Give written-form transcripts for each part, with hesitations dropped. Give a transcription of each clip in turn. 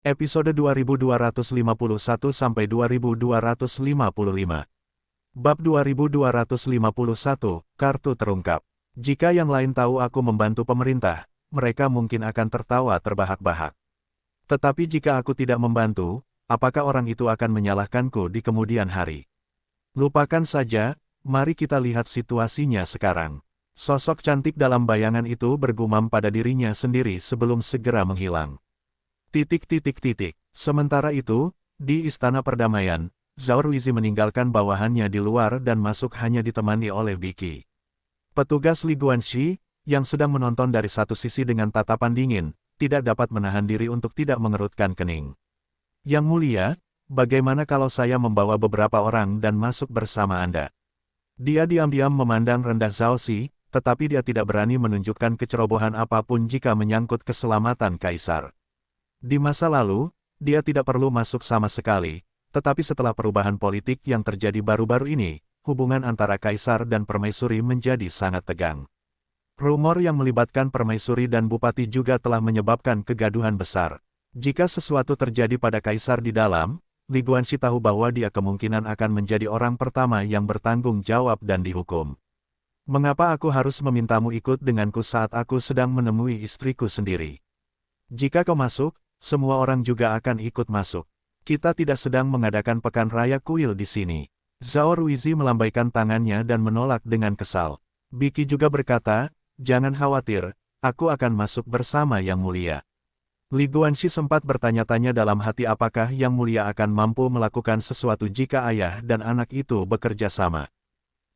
Episode 2251-2255. Bab 2251, Kartu Terungkap. Jika yang lain tahu aku membantu pemerintah, mereka mungkin akan tertawa terbahak-bahak. Tetapi jika aku tidak membantu, apakah orang itu akan menyalahkanku di kemudian hari? Lupakan saja, mari kita lihat situasinya sekarang. Sosok cantik dalam bayangan itu bergumam pada dirinya sendiri sebelum segera menghilang. Sementara itu, di Istana Perdamaian, Zhao Ruizi meninggalkan bawahannya di luar dan masuk hanya ditemani oleh Biki. Petugas Li Guanxi, yang sedang menonton dari satu sisi dengan tatapan dingin, tidak dapat menahan diri untuk tidak mengerutkan kening. Yang mulia, bagaimana kalau saya membawa beberapa orang dan masuk bersama Anda? Dia diam-diam memandang rendah Zhao Xi, tetapi dia tidak berani menunjukkan kecerobohan apapun jika menyangkut keselamatan kaisar. Di masa lalu, dia tidak perlu masuk sama sekali, tetapi setelah perubahan politik yang terjadi baru-baru ini, hubungan antara kaisar dan permaisuri menjadi sangat tegang. Rumor yang melibatkan permaisuri dan bupati juga telah menyebabkan kegaduhan besar. Jika sesuatu terjadi pada kaisar di dalam, Li Guanxi tahu bahwa dia kemungkinan akan menjadi orang pertama yang bertanggung jawab dan dihukum. Mengapa aku harus memintamu ikut denganku saat aku sedang menemui istriku sendiri? Jika kau masuk, semua orang juga akan ikut masuk. Kita tidak sedang mengadakan pekan raya kuil di sini. Zhao Ruizi melambaikan tangannya dan menolak dengan kesal. Biki juga berkata, jangan khawatir, aku akan masuk bersama Yang Mulia. Li Guanxi sempat bertanya-tanya dalam hati apakah Yang Mulia akan mampu melakukan sesuatu jika ayah dan anak itu bekerja sama.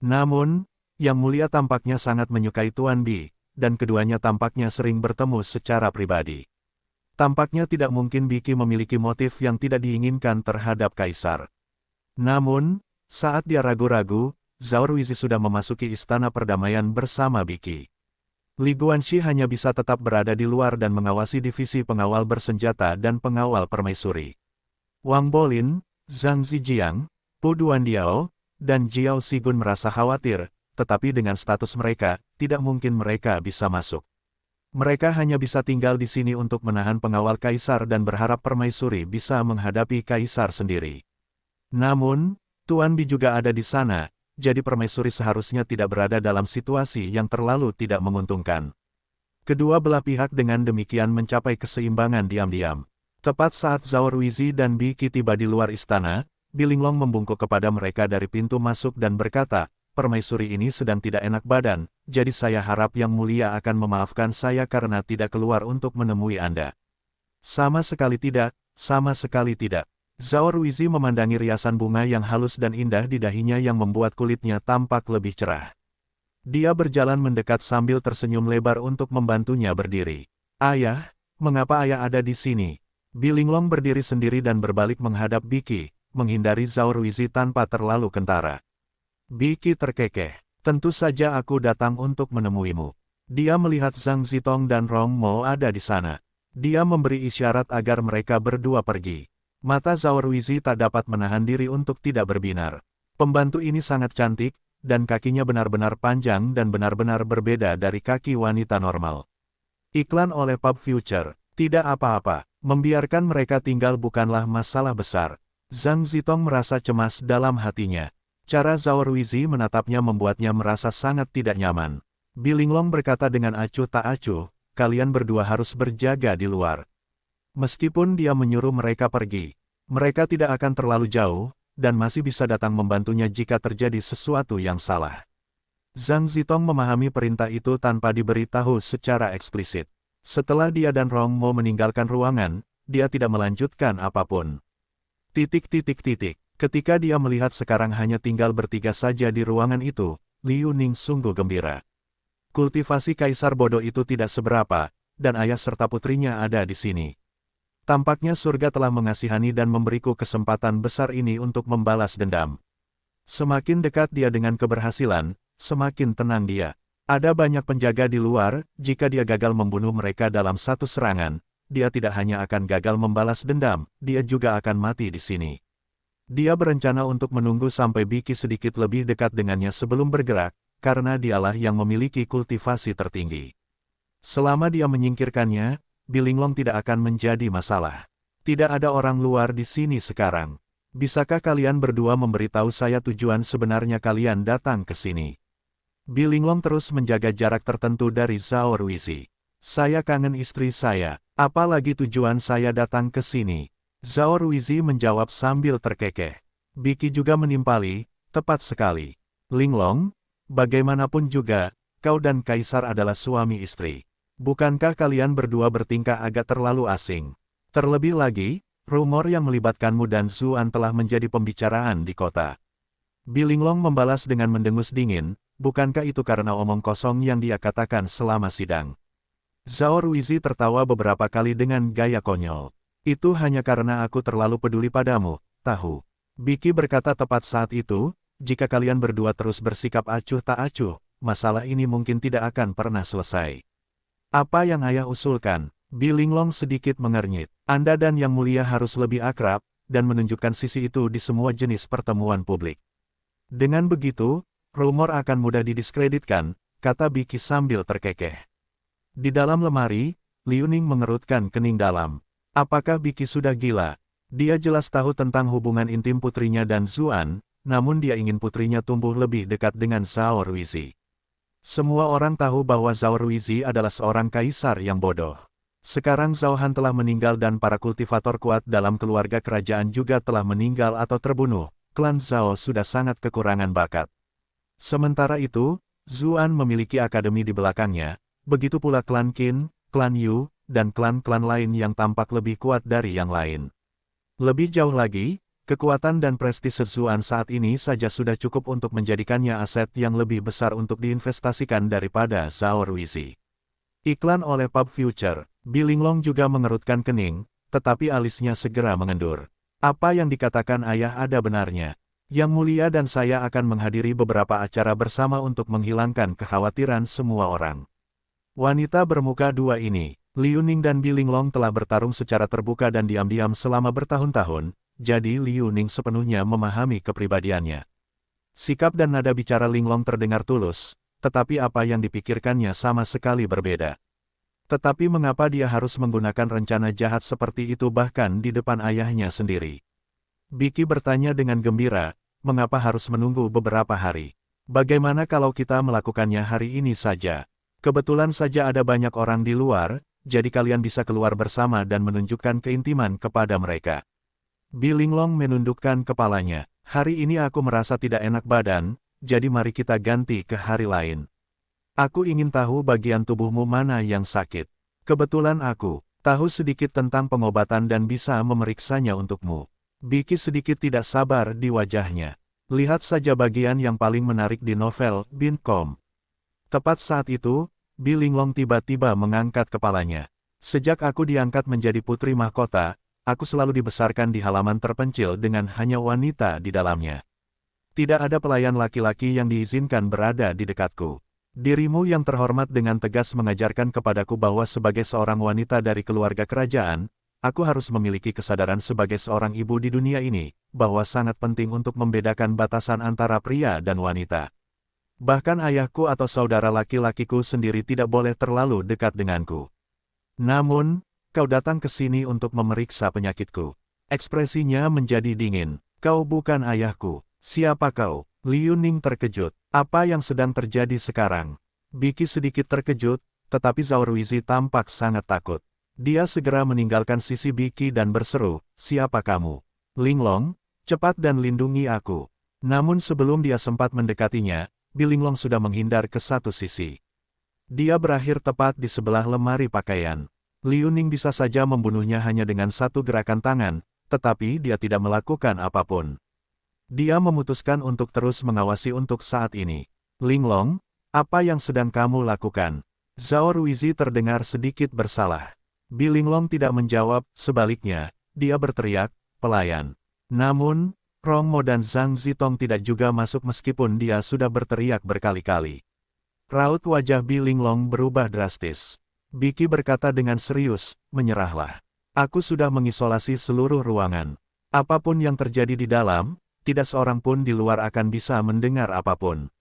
Namun, Yang Mulia tampaknya sangat menyukai Tuan Bi, dan keduanya tampaknya sering bertemu secara pribadi. Tampaknya tidak mungkin Biki memiliki motif yang tidak diinginkan terhadap kaisar. Namun, saat dia ragu-ragu, Zhao Ruizi sudah memasuki Istana Perdamaian bersama Biki. Li Guanxi hanya bisa tetap berada di luar dan mengawasi divisi pengawal bersenjata dan pengawal permaisuri. Wang Bolin, Zhang Zijiang, Pu Duandiao, dan Jiao Sigun merasa khawatir, tetapi dengan status mereka, tidak mungkin mereka bisa masuk. Mereka hanya bisa tinggal di sini untuk menahan pengawal kaisar dan berharap permaisuri bisa menghadapi kaisar sendiri. Namun, Tuan Bi juga ada di sana, jadi permaisuri seharusnya tidak berada dalam situasi yang terlalu tidak menguntungkan. Kedua belah pihak dengan demikian mencapai keseimbangan diam-diam. Tepat saat Zhao Ruizi dan Biki tiba di luar istana, Bi Linglong membungkuk kepada mereka dari pintu masuk dan berkata, permaisuri ini sedang tidak enak badan, jadi saya harap Yang Mulia akan memaafkan saya karena tidak keluar untuk menemui Anda. Sama sekali tidak, sama sekali tidak. Zhao Ruizi memandangi riasan bunga yang halus dan indah di dahinya yang membuat kulitnya tampak lebih cerah. Dia berjalan mendekat sambil tersenyum lebar untuk membantunya berdiri. Ayah, mengapa ayah ada di sini? Bi Linglong berdiri sendiri dan berbalik menghadap Biki, menghindari Zhao Ruizi tanpa terlalu kentara. Biki terkekeh. Tentu saja aku datang untuk menemuimu. Dia melihat Zhang Zitong dan Rong Mo ada di sana. Dia memberi isyarat agar mereka berdua pergi. Mata Zhao Ruizi tak dapat menahan diri untuk tidak berbinar. Pembantu ini sangat cantik, dan kakinya benar-benar panjang dan benar-benar berbeda dari kaki wanita normal. Iklan oleh Pub Future. Tidak apa-apa. Membiarkan mereka tinggal bukanlah masalah besar. Zhang Zitong merasa cemas dalam hatinya. Cara Zhao Ruizi menatapnya membuatnya merasa sangat tidak nyaman. Bi Linglong berkata dengan acuh tak acuh, kalian berdua harus berjaga di luar. Meskipun dia menyuruh mereka pergi, mereka tidak akan terlalu jauh, dan masih bisa datang membantunya jika terjadi sesuatu yang salah. Zhang Zitong memahami perintah itu tanpa diberitahu secara eksplisit. Setelah dia dan Rong Mo meninggalkan ruangan, dia tidak melanjutkan apapun. Ketika dia melihat sekarang hanya tinggal bertiga saja di ruangan itu, Liu Ning sungguh gembira. Kultivasi kaisar bodoh itu tidak seberapa, dan ayah serta putrinya ada di sini. Tampaknya surga telah mengasihani dan memberiku kesempatan besar ini untuk membalas dendam. Semakin dekat dia dengan keberhasilan, semakin tenang dia. Ada banyak penjaga di luar, jika dia gagal membunuh mereka dalam satu serangan, dia tidak hanya akan gagal membalas dendam, dia juga akan mati di sini. Dia berencana untuk menunggu sampai Biki sedikit lebih dekat dengannya sebelum bergerak, karena dialah yang memiliki kultivasi tertinggi. Selama dia menyingkirkannya, Bi Linglong tidak akan menjadi masalah. Tidak ada orang luar di sini sekarang. Bisakah kalian berdua memberitahu saya tujuan sebenarnya kalian datang ke sini? Bi Linglong terus menjaga jarak tertentu dari Zhao Ruizi. Saya kangen istri saya, apalagi tujuan saya datang ke sini. Zhao Ruizi menjawab sambil terkekeh. Biki juga menimpali, tepat sekali. Linglong, bagaimanapun juga, kau dan Kaisar adalah suami istri. Bukankah kalian berdua bertingkah agak terlalu asing? Terlebih lagi, rumor yang melibatkanmu dan Zuan telah menjadi pembicaraan di kota. Bi Linglong membalas dengan mendengus dingin, bukankah itu karena omong kosong yang dia katakan selama sidang? Zhao Ruizi tertawa beberapa kali dengan gaya konyol. Itu hanya karena aku terlalu peduli padamu, tahu. Biki berkata tepat saat itu, jika kalian berdua terus bersikap acuh tak acuh, masalah ini mungkin tidak akan pernah selesai. Apa yang ayah usulkan? Bi Linglong sedikit mengernyit. Anda dan Yang Mulia harus lebih akrab, dan menunjukkan sisi itu di semua jenis pertemuan publik. Dengan begitu, rumor akan mudah didiskreditkan, kata Biki sambil terkekeh. Di dalam lemari, Liu Ning mengerutkan kening dalam. Apakah Biki sudah gila? Dia jelas tahu tentang hubungan intim putrinya dan Zuan, namun dia ingin putrinya tumbuh lebih dekat dengan Zhao Ruizi. Semua orang tahu bahwa Zhao Ruizi adalah seorang kaisar yang bodoh. Sekarang Zhao Han telah meninggal dan para kultivator kuat dalam keluarga kerajaan juga telah meninggal atau terbunuh. Klan Zhao sudah sangat kekurangan bakat. Sementara itu, Zuan memiliki akademi di belakangnya, begitu pula klan Qin, klan Yu, dan klan-klan lain yang tampak lebih kuat dari yang lain. Lebih jauh lagi, kekuatan dan prestise Zuan saat ini saja sudah cukup untuk menjadikannya aset yang lebih besar untuk diinvestasikan daripada Zhao Ruizi. Iklan oleh Pub Future, Bi Linglong juga mengerutkan kening, tetapi alisnya segera mengendur. Apa yang dikatakan ayah ada benarnya. Yang Mulia dan saya akan menghadiri beberapa acara bersama untuk menghilangkan kekhawatiran semua orang. Wanita bermuka dua ini, Liu Ning dan Bi Linglong telah bertarung secara terbuka dan diam-diam selama bertahun-tahun, jadi Liu Ning sepenuhnya memahami kepribadiannya. Sikap dan nada bicara Linglong terdengar tulus, tetapi apa yang dipikirkannya sama sekali berbeda. Tetapi mengapa dia harus menggunakan rencana jahat seperti itu bahkan di depan ayahnya sendiri? Biki bertanya dengan gembira, mengapa harus menunggu beberapa hari? Bagaimana kalau kita melakukannya hari ini saja? Kebetulan saja ada banyak orang di luar, jadi kalian bisa keluar bersama dan menunjukkan keintiman kepada mereka. Bi Linglong menundukkan kepalanya. Hari ini aku merasa tidak enak badan, jadi mari kita ganti ke hari lain. Aku ingin tahu bagian tubuhmu mana yang sakit. Kebetulan aku tahu sedikit tentang pengobatan dan bisa memeriksanya untukmu. Biki sedikit tidak sabar di wajahnya. Lihat saja bagian yang paling menarik di novel Binkom. Tepat saat itu, Bi Linglong tiba-tiba mengangkat kepalanya. Sejak aku diangkat menjadi putri mahkota, aku selalu dibesarkan di halaman terpencil dengan hanya wanita di dalamnya. Tidak ada pelayan laki-laki yang diizinkan berada di dekatku. Dirimu yang terhormat dengan tegas mengajarkan kepadaku bahwa sebagai seorang wanita dari keluarga kerajaan, aku harus memiliki kesadaran sebagai seorang ibu di dunia ini, bahwa sangat penting untuk membedakan batasan antara pria dan wanita. Bahkan ayahku atau saudara laki-lakiku sendiri tidak boleh terlalu dekat denganku. Namun, kau datang ke sini untuk memeriksa penyakitku. Ekspresinya menjadi dingin. Kau bukan ayahku. Siapa kau? Liu Ning terkejut. Apa yang sedang terjadi sekarang? Biki sedikit terkejut, tetapi Zhao Ruizi tampak sangat takut. Dia segera meninggalkan sisi Biki dan berseru, siapa kamu? Linglong, cepat dan lindungi aku. Namun sebelum dia sempat mendekatinya, Bi Linglong sudah menghindar ke satu sisi. Dia berakhir tepat di sebelah lemari pakaian. Liu Ning bisa saja membunuhnya hanya dengan satu gerakan tangan, tetapi dia tidak melakukan apapun. Dia memutuskan untuk terus mengawasi untuk saat ini. Linglong, apa yang sedang kamu lakukan? Zhao Ruizi terdengar sedikit bersalah. Bi Linglong tidak menjawab, sebaliknya, dia berteriak, pelayan. Namun, Rong Mo dan Zhang Zitong tidak juga masuk meskipun dia sudah berteriak berkali-kali. Raut wajah Bi Linglong berubah drastis. Biki berkata dengan serius, menyerahlah. Aku sudah mengisolasi seluruh ruangan. Apapun yang terjadi di dalam, tidak seorang pun di luar akan bisa mendengar apapun.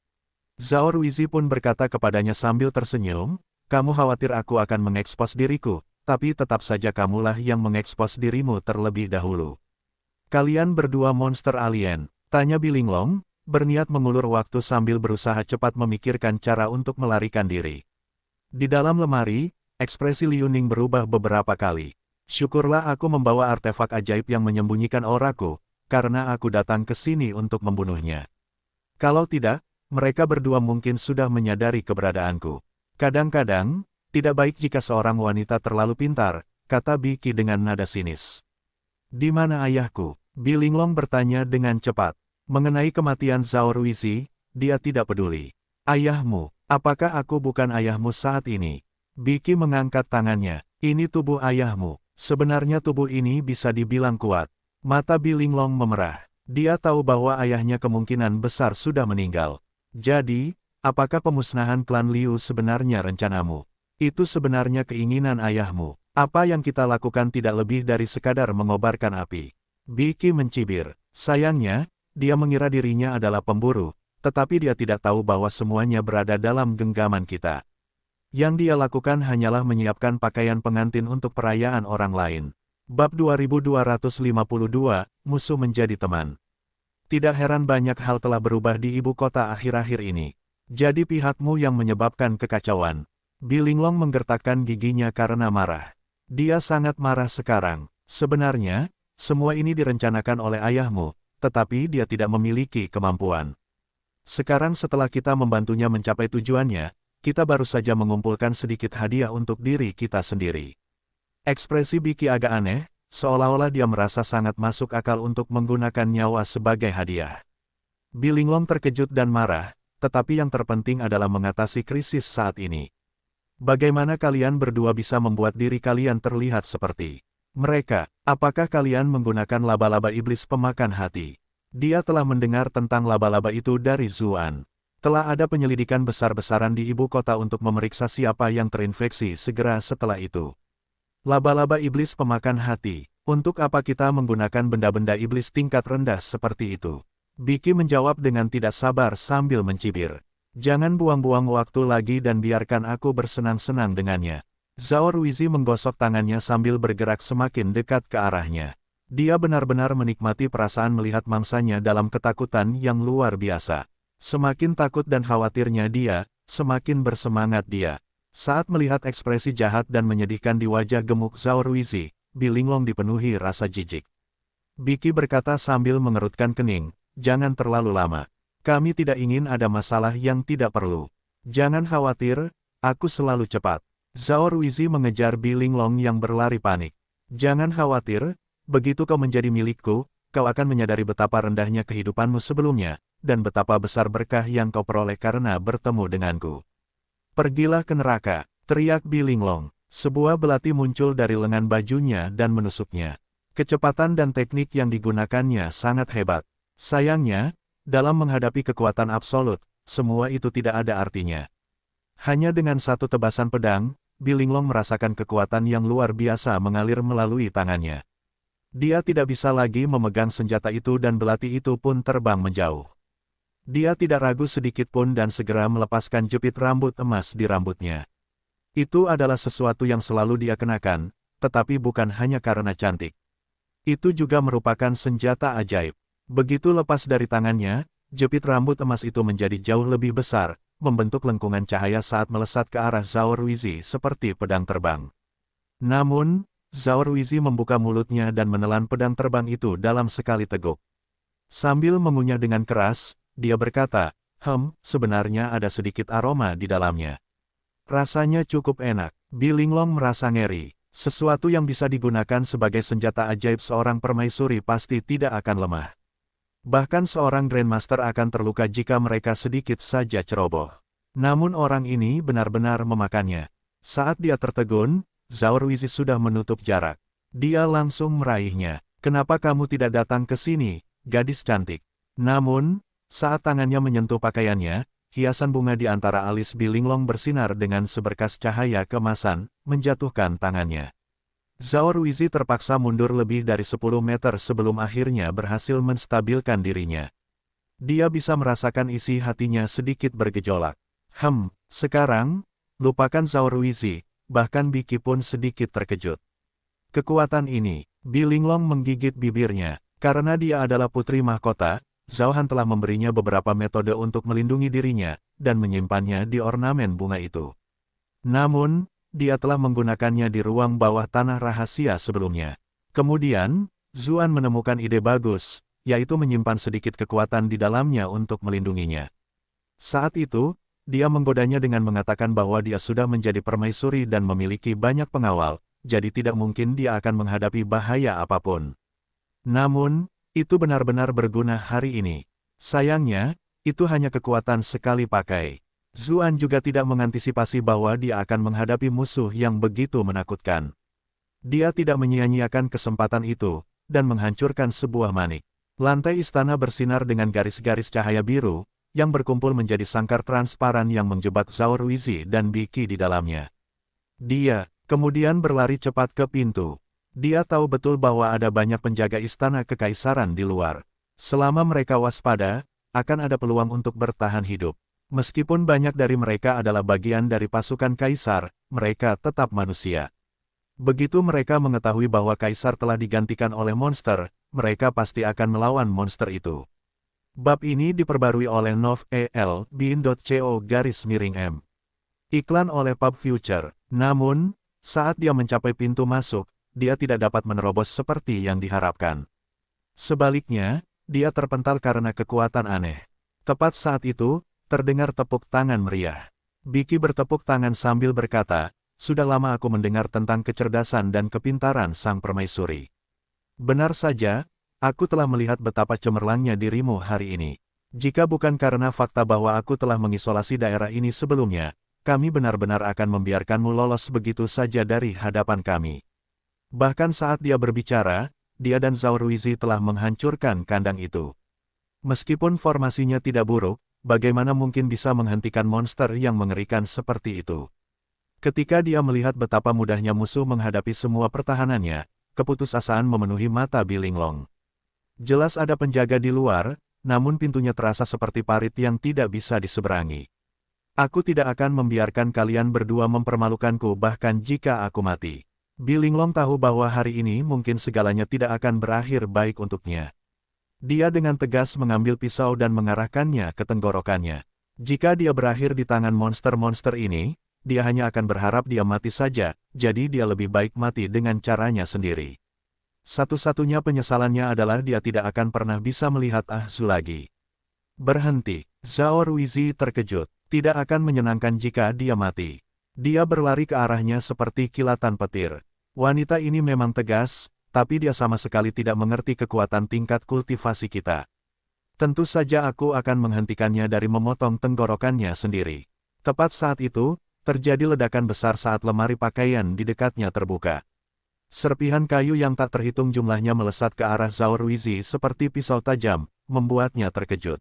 Zhao Ruizi pun berkata kepadanya sambil tersenyum, kamu khawatir aku akan mengekspos diriku, tapi tetap saja kamulah yang mengekspos dirimu terlebih dahulu. Kalian berdua monster alien, tanya Bilinglong, berniat mengulur waktu sambil berusaha cepat memikirkan cara untuk melarikan diri. Di dalam lemari, ekspresi Liu Ning berubah beberapa kali. Syukurlah aku membawa artefak ajaib yang menyembunyikan auraku, karena aku datang ke sini untuk membunuhnya. Kalau tidak, mereka berdua mungkin sudah menyadari keberadaanku. Kadang-kadang, tidak baik jika seorang wanita terlalu pintar, kata Biki dengan nada sinis. Di mana ayahku? Bilinglong bertanya dengan cepat. Mengenai kematian Zhao Ruizi, dia tidak peduli. Ayahmu, apakah aku bukan ayahmu saat ini? Biki mengangkat tangannya. Ini tubuh ayahmu. Sebenarnya tubuh ini bisa dibilang kuat. Mata Bilinglong memerah. Dia tahu bahwa ayahnya kemungkinan besar sudah meninggal. Jadi, apakah pemusnahan klan Liu sebenarnya rencanamu? Itu sebenarnya keinginan ayahmu. Apa yang kita lakukan tidak lebih dari sekadar mengobarkan api. Biki mencibir. Sayangnya, dia mengira dirinya adalah pemburu, tetapi dia tidak tahu bahwa semuanya berada dalam genggaman kita. Yang dia lakukan hanyalah menyiapkan pakaian pengantin untuk perayaan orang lain. Bab 2252, Musuh menjadi teman. Tidak heran banyak hal telah berubah di ibu kota akhir-akhir ini. Jadi pihakmu yang menyebabkan kekacauan. Bilinglong menggertakkan giginya karena marah. Dia sangat marah sekarang. Sebenarnya, semua ini direncanakan oleh ayahmu, tetapi dia tidak memiliki kemampuan. Sekarang setelah kita membantunya mencapai tujuannya, kita baru saja mengumpulkan sedikit hadiah untuk diri kita sendiri. Ekspresi Biki agak aneh, seolah-olah dia merasa sangat masuk akal untuk menggunakan nyawa sebagai hadiah. Bilinglong terkejut dan marah, tetapi yang terpenting adalah mengatasi krisis saat ini. Bagaimana kalian berdua bisa membuat diri kalian terlihat seperti mereka? Apakah kalian menggunakan laba-laba iblis pemakan hati? Dia telah mendengar tentang laba-laba itu dari Zuan. Telah ada penyelidikan besar-besaran di ibu kota untuk memeriksa siapa yang terinfeksi segera setelah itu. Laba-laba iblis pemakan hati. Untuk apa kita menggunakan benda-benda iblis tingkat rendah seperti itu? Biki menjawab dengan tidak sabar sambil mencibir. Jangan buang-buang waktu lagi dan biarkan aku bersenang-senang dengannya. Zhao Ruizi menggosok tangannya sambil bergerak semakin dekat ke arahnya. Dia benar-benar menikmati perasaan melihat mangsanya dalam ketakutan yang luar biasa. Semakin takut dan khawatirnya dia, semakin bersemangat dia. Saat melihat ekspresi jahat dan menyedihkan di wajah gemuk Zhao Ruizi, Bilinglong dipenuhi rasa jijik. Biki berkata sambil mengerutkan kening, jangan terlalu lama. Kami tidak ingin ada masalah yang tidak perlu. Jangan khawatir, aku selalu cepat. Zhao Ruizi mengejar Bilinglong yang berlari panik. Jangan khawatir, begitu kau menjadi milikku, kau akan menyadari betapa rendahnya kehidupanmu sebelumnya, dan betapa besar berkah yang kau peroleh karena bertemu denganku. Pergilah ke neraka, teriak Bilinglong. Sebuah belati muncul dari lengan bajunya dan menusuknya. Kecepatan dan teknik yang digunakannya sangat hebat. Sayangnya, dalam menghadapi kekuatan absolut, semua itu tidak ada artinya. Hanya dengan satu tebasan pedang, Bilinglong merasakan kekuatan yang luar biasa mengalir melalui tangannya. Dia tidak bisa lagi memegang senjata itu dan belati itu pun terbang menjauh. Dia tidak ragu sedikit pun dan segera melepaskan jepit rambut emas di rambutnya. Itu adalah sesuatu yang selalu dia kenakan, tetapi bukan hanya karena cantik. Itu juga merupakan senjata ajaib. Begitu lepas dari tangannya, jepit rambut emas itu menjadi jauh lebih besar, membentuk lengkungan cahaya saat melesat ke arah Zhao Ruizi seperti pedang terbang. Namun, Zhao Ruizi membuka mulutnya dan menelan pedang terbang itu dalam sekali teguk. Sambil mengunyah dengan keras, dia berkata, sebenarnya ada sedikit aroma di dalamnya. Rasanya cukup enak. Bilinglong merasa ngeri. Sesuatu yang bisa digunakan sebagai senjata ajaib seorang permaisuri pasti tidak akan lemah. Bahkan seorang Grandmaster akan terluka jika mereka sedikit saja ceroboh. Namun orang ini benar-benar memakannya. Saat dia tertegun, Zhao Ruizi sudah menutup jarak. Dia langsung meraihnya. Kenapa kamu tidak datang ke sini, gadis cantik? Namun, saat tangannya menyentuh pakaiannya, hiasan bunga di antara alis Bilinglong bersinar dengan seberkas cahaya keemasan, menjatuhkan tangannya. Zhao Ruizi terpaksa mundur lebih dari 10 meter sebelum akhirnya berhasil menstabilkan dirinya. Dia bisa merasakan isi hatinya sedikit bergejolak. Sekarang, lupakan Zhao Ruizi, bahkan Biki pun sedikit terkejut. Kekuatan ini, Bilinglong menggigit bibirnya, karena dia adalah putri mahkota, Zhao Han telah memberinya beberapa metode untuk melindungi dirinya, dan menyimpannya di ornamen bunga itu. Namun, dia telah menggunakannya di ruang bawah tanah rahasia sebelumnya. Kemudian, Zuan menemukan ide bagus, yaitu menyimpan sedikit kekuatan di dalamnya untuk melindunginya. Saat itu, dia menggodanya dengan mengatakan bahwa dia sudah menjadi permaisuri dan memiliki banyak pengawal, jadi tidak mungkin dia akan menghadapi bahaya apapun. Namun, itu benar-benar berguna hari ini. Sayangnya, itu hanya kekuatan sekali pakai. Zuan juga tidak mengantisipasi bahwa dia akan menghadapi musuh yang begitu menakutkan. Dia tidak menyia-nyiakan kesempatan itu, dan menghancurkan sebuah manik. Lantai istana bersinar dengan garis-garis cahaya biru, yang berkumpul menjadi sangkar transparan yang menjebak Zhao Ruizi dan Biki di dalamnya. Dia kemudian berlari cepat ke pintu. Dia tahu betul bahwa ada banyak penjaga istana kekaisaran di luar. Selama mereka waspada, akan ada peluang untuk bertahan hidup. Meskipun banyak dari mereka adalah bagian dari pasukan kaisar, mereka tetap manusia. Begitu mereka mengetahui bahwa kaisar telah digantikan oleh monster, mereka pasti akan melawan monster itu. Bab ini diperbarui oleh novelbean.co_m. Iklan oleh Pub Future. Namun, saat dia mencapai pintu masuk, dia tidak dapat menerobos seperti yang diharapkan. Sebaliknya, dia terpental karena kekuatan aneh. Tepat saat itu, terdengar tepuk tangan meriah. Biki bertepuk tangan sambil berkata, "Sudah lama aku mendengar tentang kecerdasan dan kepintaran sang permaisuri. Benar saja, aku telah melihat betapa cemerlangnya dirimu hari ini. Jika bukan karena fakta bahwa aku telah mengisolasi daerah ini sebelumnya, kami benar-benar akan membiarkanmu lolos begitu saja dari hadapan kami." Bahkan saat dia berbicara, dia dan Zhao Ruizi telah menghancurkan kandang itu. Meskipun formasinya tidak buruk, bagaimana mungkin bisa menghentikan monster yang mengerikan seperti itu? Ketika dia melihat betapa mudahnya musuh menghadapi semua pertahanannya, keputusasaan memenuhi mata Bilinglong. Jelas ada penjaga di luar, namun pintunya terasa seperti parit yang tidak bisa diseberangi. Aku tidak akan membiarkan kalian berdua mempermalukanku bahkan jika aku mati. Bilinglong tahu bahwa hari ini mungkin segalanya tidak akan berakhir baik untuknya. Dia dengan tegas mengambil pisau dan mengarahkannya ke tenggorokannya. Jika dia berakhir di tangan monster-monster ini, dia hanya akan berharap dia mati saja, jadi dia lebih baik mati dengan caranya sendiri. Satu-satunya penyesalannya adalah dia tidak akan pernah bisa melihat Ah Zu lagi. Berhenti, Zhao Ruizi terkejut, tidak akan menyenangkan jika dia mati. Dia berlari ke arahnya seperti kilatan petir. Wanita ini memang tegas, tapi dia sama sekali tidak mengerti kekuatan tingkat kultivasi kita. Tentu saja aku akan menghentikannya dari memotong tenggorokannya sendiri. Tepat saat itu, terjadi ledakan besar saat lemari pakaian di dekatnya terbuka. Serpihan kayu yang tak terhitung jumlahnya melesat ke arah Zhao Ruizi seperti pisau tajam, membuatnya terkejut.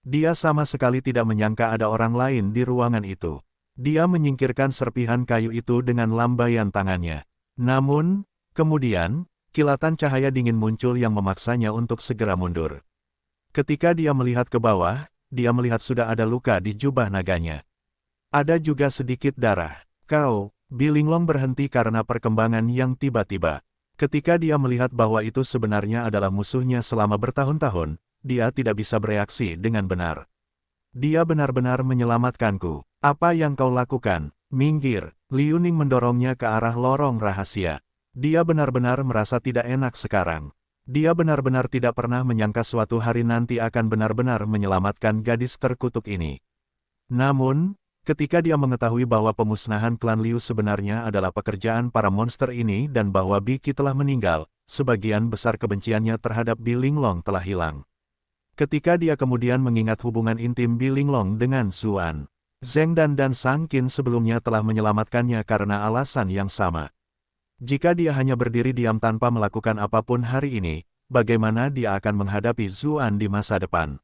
Dia sama sekali tidak menyangka ada orang lain di ruangan itu. Dia menyingkirkan serpihan kayu itu dengan lambaian tangannya. Namun, kemudian, kilatan cahaya dingin muncul yang memaksanya untuk segera mundur. Ketika dia melihat ke bawah, dia melihat sudah ada luka di jubah naganya. Ada juga sedikit darah. Bilinglong berhenti karena perkembangan yang tiba-tiba. Ketika dia melihat bahwa itu sebenarnya adalah musuhnya selama bertahun-tahun, dia tidak bisa bereaksi dengan benar. Dia benar-benar menyelamatkanku. Apa yang kau lakukan? Minggir. Liu Ning mendorongnya ke arah lorong rahasia. Dia benar-benar merasa tidak enak sekarang. Dia benar-benar tidak pernah menyangka suatu hari nanti akan benar-benar menyelamatkan gadis terkutuk ini. Namun, ketika dia mengetahui bahwa pemusnahan klan Liu sebenarnya adalah pekerjaan para monster ini dan bahwa Biki telah meninggal, sebagian besar kebenciannya terhadap Bilinglong telah hilang. Ketika dia kemudian mengingat hubungan intim Bilinglong dengan Zuan, Zheng Dan dan Sang Qin sebelumnya telah menyelamatkannya karena alasan yang sama. Jika dia hanya berdiri diam tanpa melakukan apapun hari ini, bagaimana dia akan menghadapi Zuan di masa depan?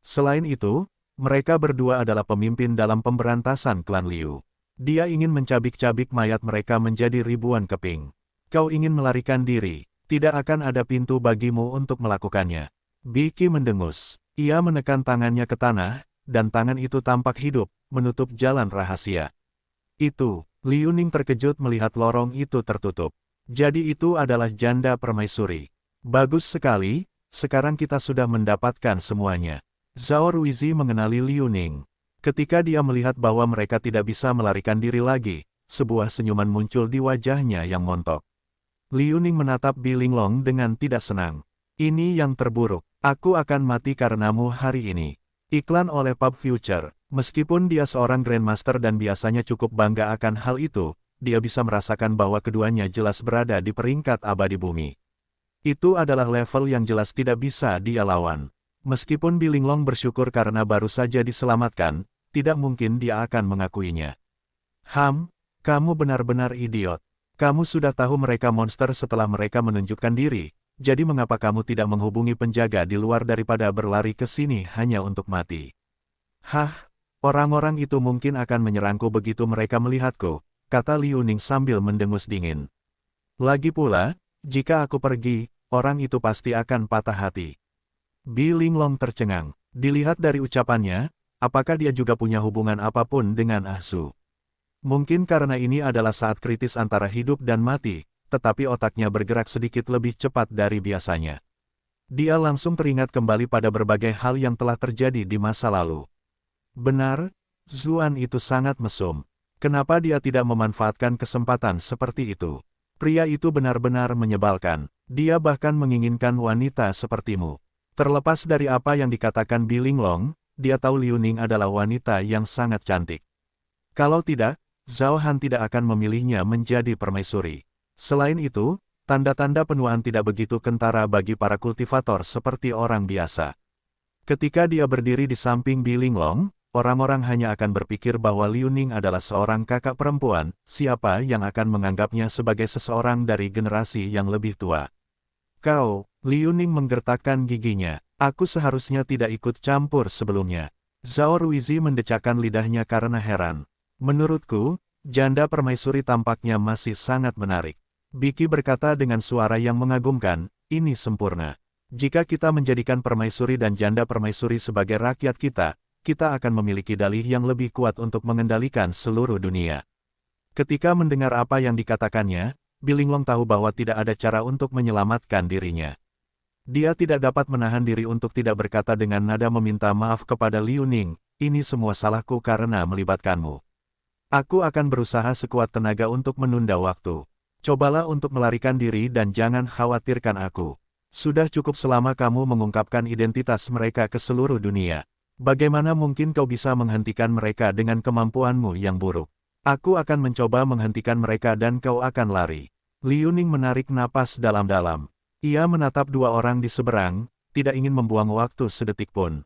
Selain itu, mereka berdua adalah pemimpin dalam pemberantasan klan Liu. Dia ingin mencabik-cabik mayat mereka menjadi ribuan keping. Kau ingin melarikan diri, tidak akan ada pintu bagimu untuk melakukannya. Biki mendengus. Ia menekan tangannya ke tanah, dan tangan itu tampak hidup, menutup jalan rahasia. Itu, Liu Ning terkejut melihat lorong itu tertutup. Jadi itu adalah janda permaisuri. Bagus sekali, sekarang kita sudah mendapatkan semuanya. Zhao Ruizi mengenali Liu Ning. Ketika dia melihat bahwa mereka tidak bisa melarikan diri lagi, sebuah senyuman muncul di wajahnya yang montok. Liu Ning menatap Bi Linglong dengan tidak senang. Ini yang terburuk. Aku akan mati karenamu hari ini. Iklan oleh Pub Future. Meskipun dia seorang Grandmaster dan biasanya cukup bangga akan hal itu, dia bisa merasakan bahwa keduanya jelas berada di peringkat abadi bumi. Itu adalah level yang jelas tidak bisa dia lawan. Meskipun Bi Linglong bersyukur karena baru saja diselamatkan, tidak mungkin dia akan mengakuinya. Kamu benar-benar idiot. Kamu sudah tahu mereka monster setelah mereka menunjukkan diri, jadi mengapa kamu tidak menghubungi penjaga di luar daripada berlari ke sini hanya untuk mati? Orang-orang itu mungkin akan menyerangku begitu mereka melihatku, kata Liu Ning sambil mendengus dingin. Lagi pula, jika aku pergi, orang itu pasti akan patah hati. Bi Linglong tercengang. Dilihat dari ucapannya, apakah dia juga punya hubungan apapun dengan Ah Su? Mungkin karena ini adalah saat kritis antara hidup dan mati, tetapi otaknya bergerak sedikit lebih cepat dari biasanya. Dia langsung teringat kembali pada berbagai hal yang telah terjadi di masa lalu. Benar, Zuan itu sangat mesum. Kenapa dia tidak memanfaatkan kesempatan seperti itu? Pria itu benar-benar menyebalkan. Dia bahkan menginginkan wanita sepertimu. Terlepas dari apa yang dikatakan Bi Linglong, dia tahu Liu Ning adalah wanita yang sangat cantik. Kalau tidak, Zhao Han tidak akan memilihnya menjadi permaisuri. Selain itu, tanda-tanda penuaan tidak begitu kentara bagi para kultivator seperti orang biasa. Ketika dia berdiri di samping Bi Linglong, orang-orang hanya akan berpikir bahwa Liu Ning adalah seorang kakak perempuan, siapa yang akan menganggapnya sebagai seseorang dari generasi yang lebih tua. Liu Ning menggertakkan giginya. Aku seharusnya tidak ikut campur sebelumnya. Zhao Ruizi mendecakkan lidahnya karena heran. Menurutku, janda permaisuri tampaknya masih sangat menarik. Biki berkata dengan suara yang mengagumkan, ini sempurna. Jika kita menjadikan permaisuri dan janda permaisuri sebagai rakyat kita akan memiliki dalih yang lebih kuat untuk mengendalikan seluruh dunia. Ketika mendengar apa yang dikatakannya, Bi Linglong tahu bahwa tidak ada cara untuk menyelamatkan dirinya. Dia tidak dapat menahan diri untuk tidak berkata dengan nada meminta maaf kepada Liu Ning, ini semua salahku karena melibatkanmu. Aku akan berusaha sekuat tenaga untuk menunda waktu. Cobalah untuk melarikan diri dan jangan khawatirkan aku. Sudah cukup selama kamu mengungkapkan identitas mereka ke seluruh dunia. Bagaimana mungkin kau bisa menghentikan mereka dengan kemampuanmu yang buruk? Aku akan mencoba menghentikan mereka dan kau akan lari. Liu Ning menarik napas dalam-dalam. Ia menatap dua orang di seberang, tidak ingin membuang waktu sedetik pun.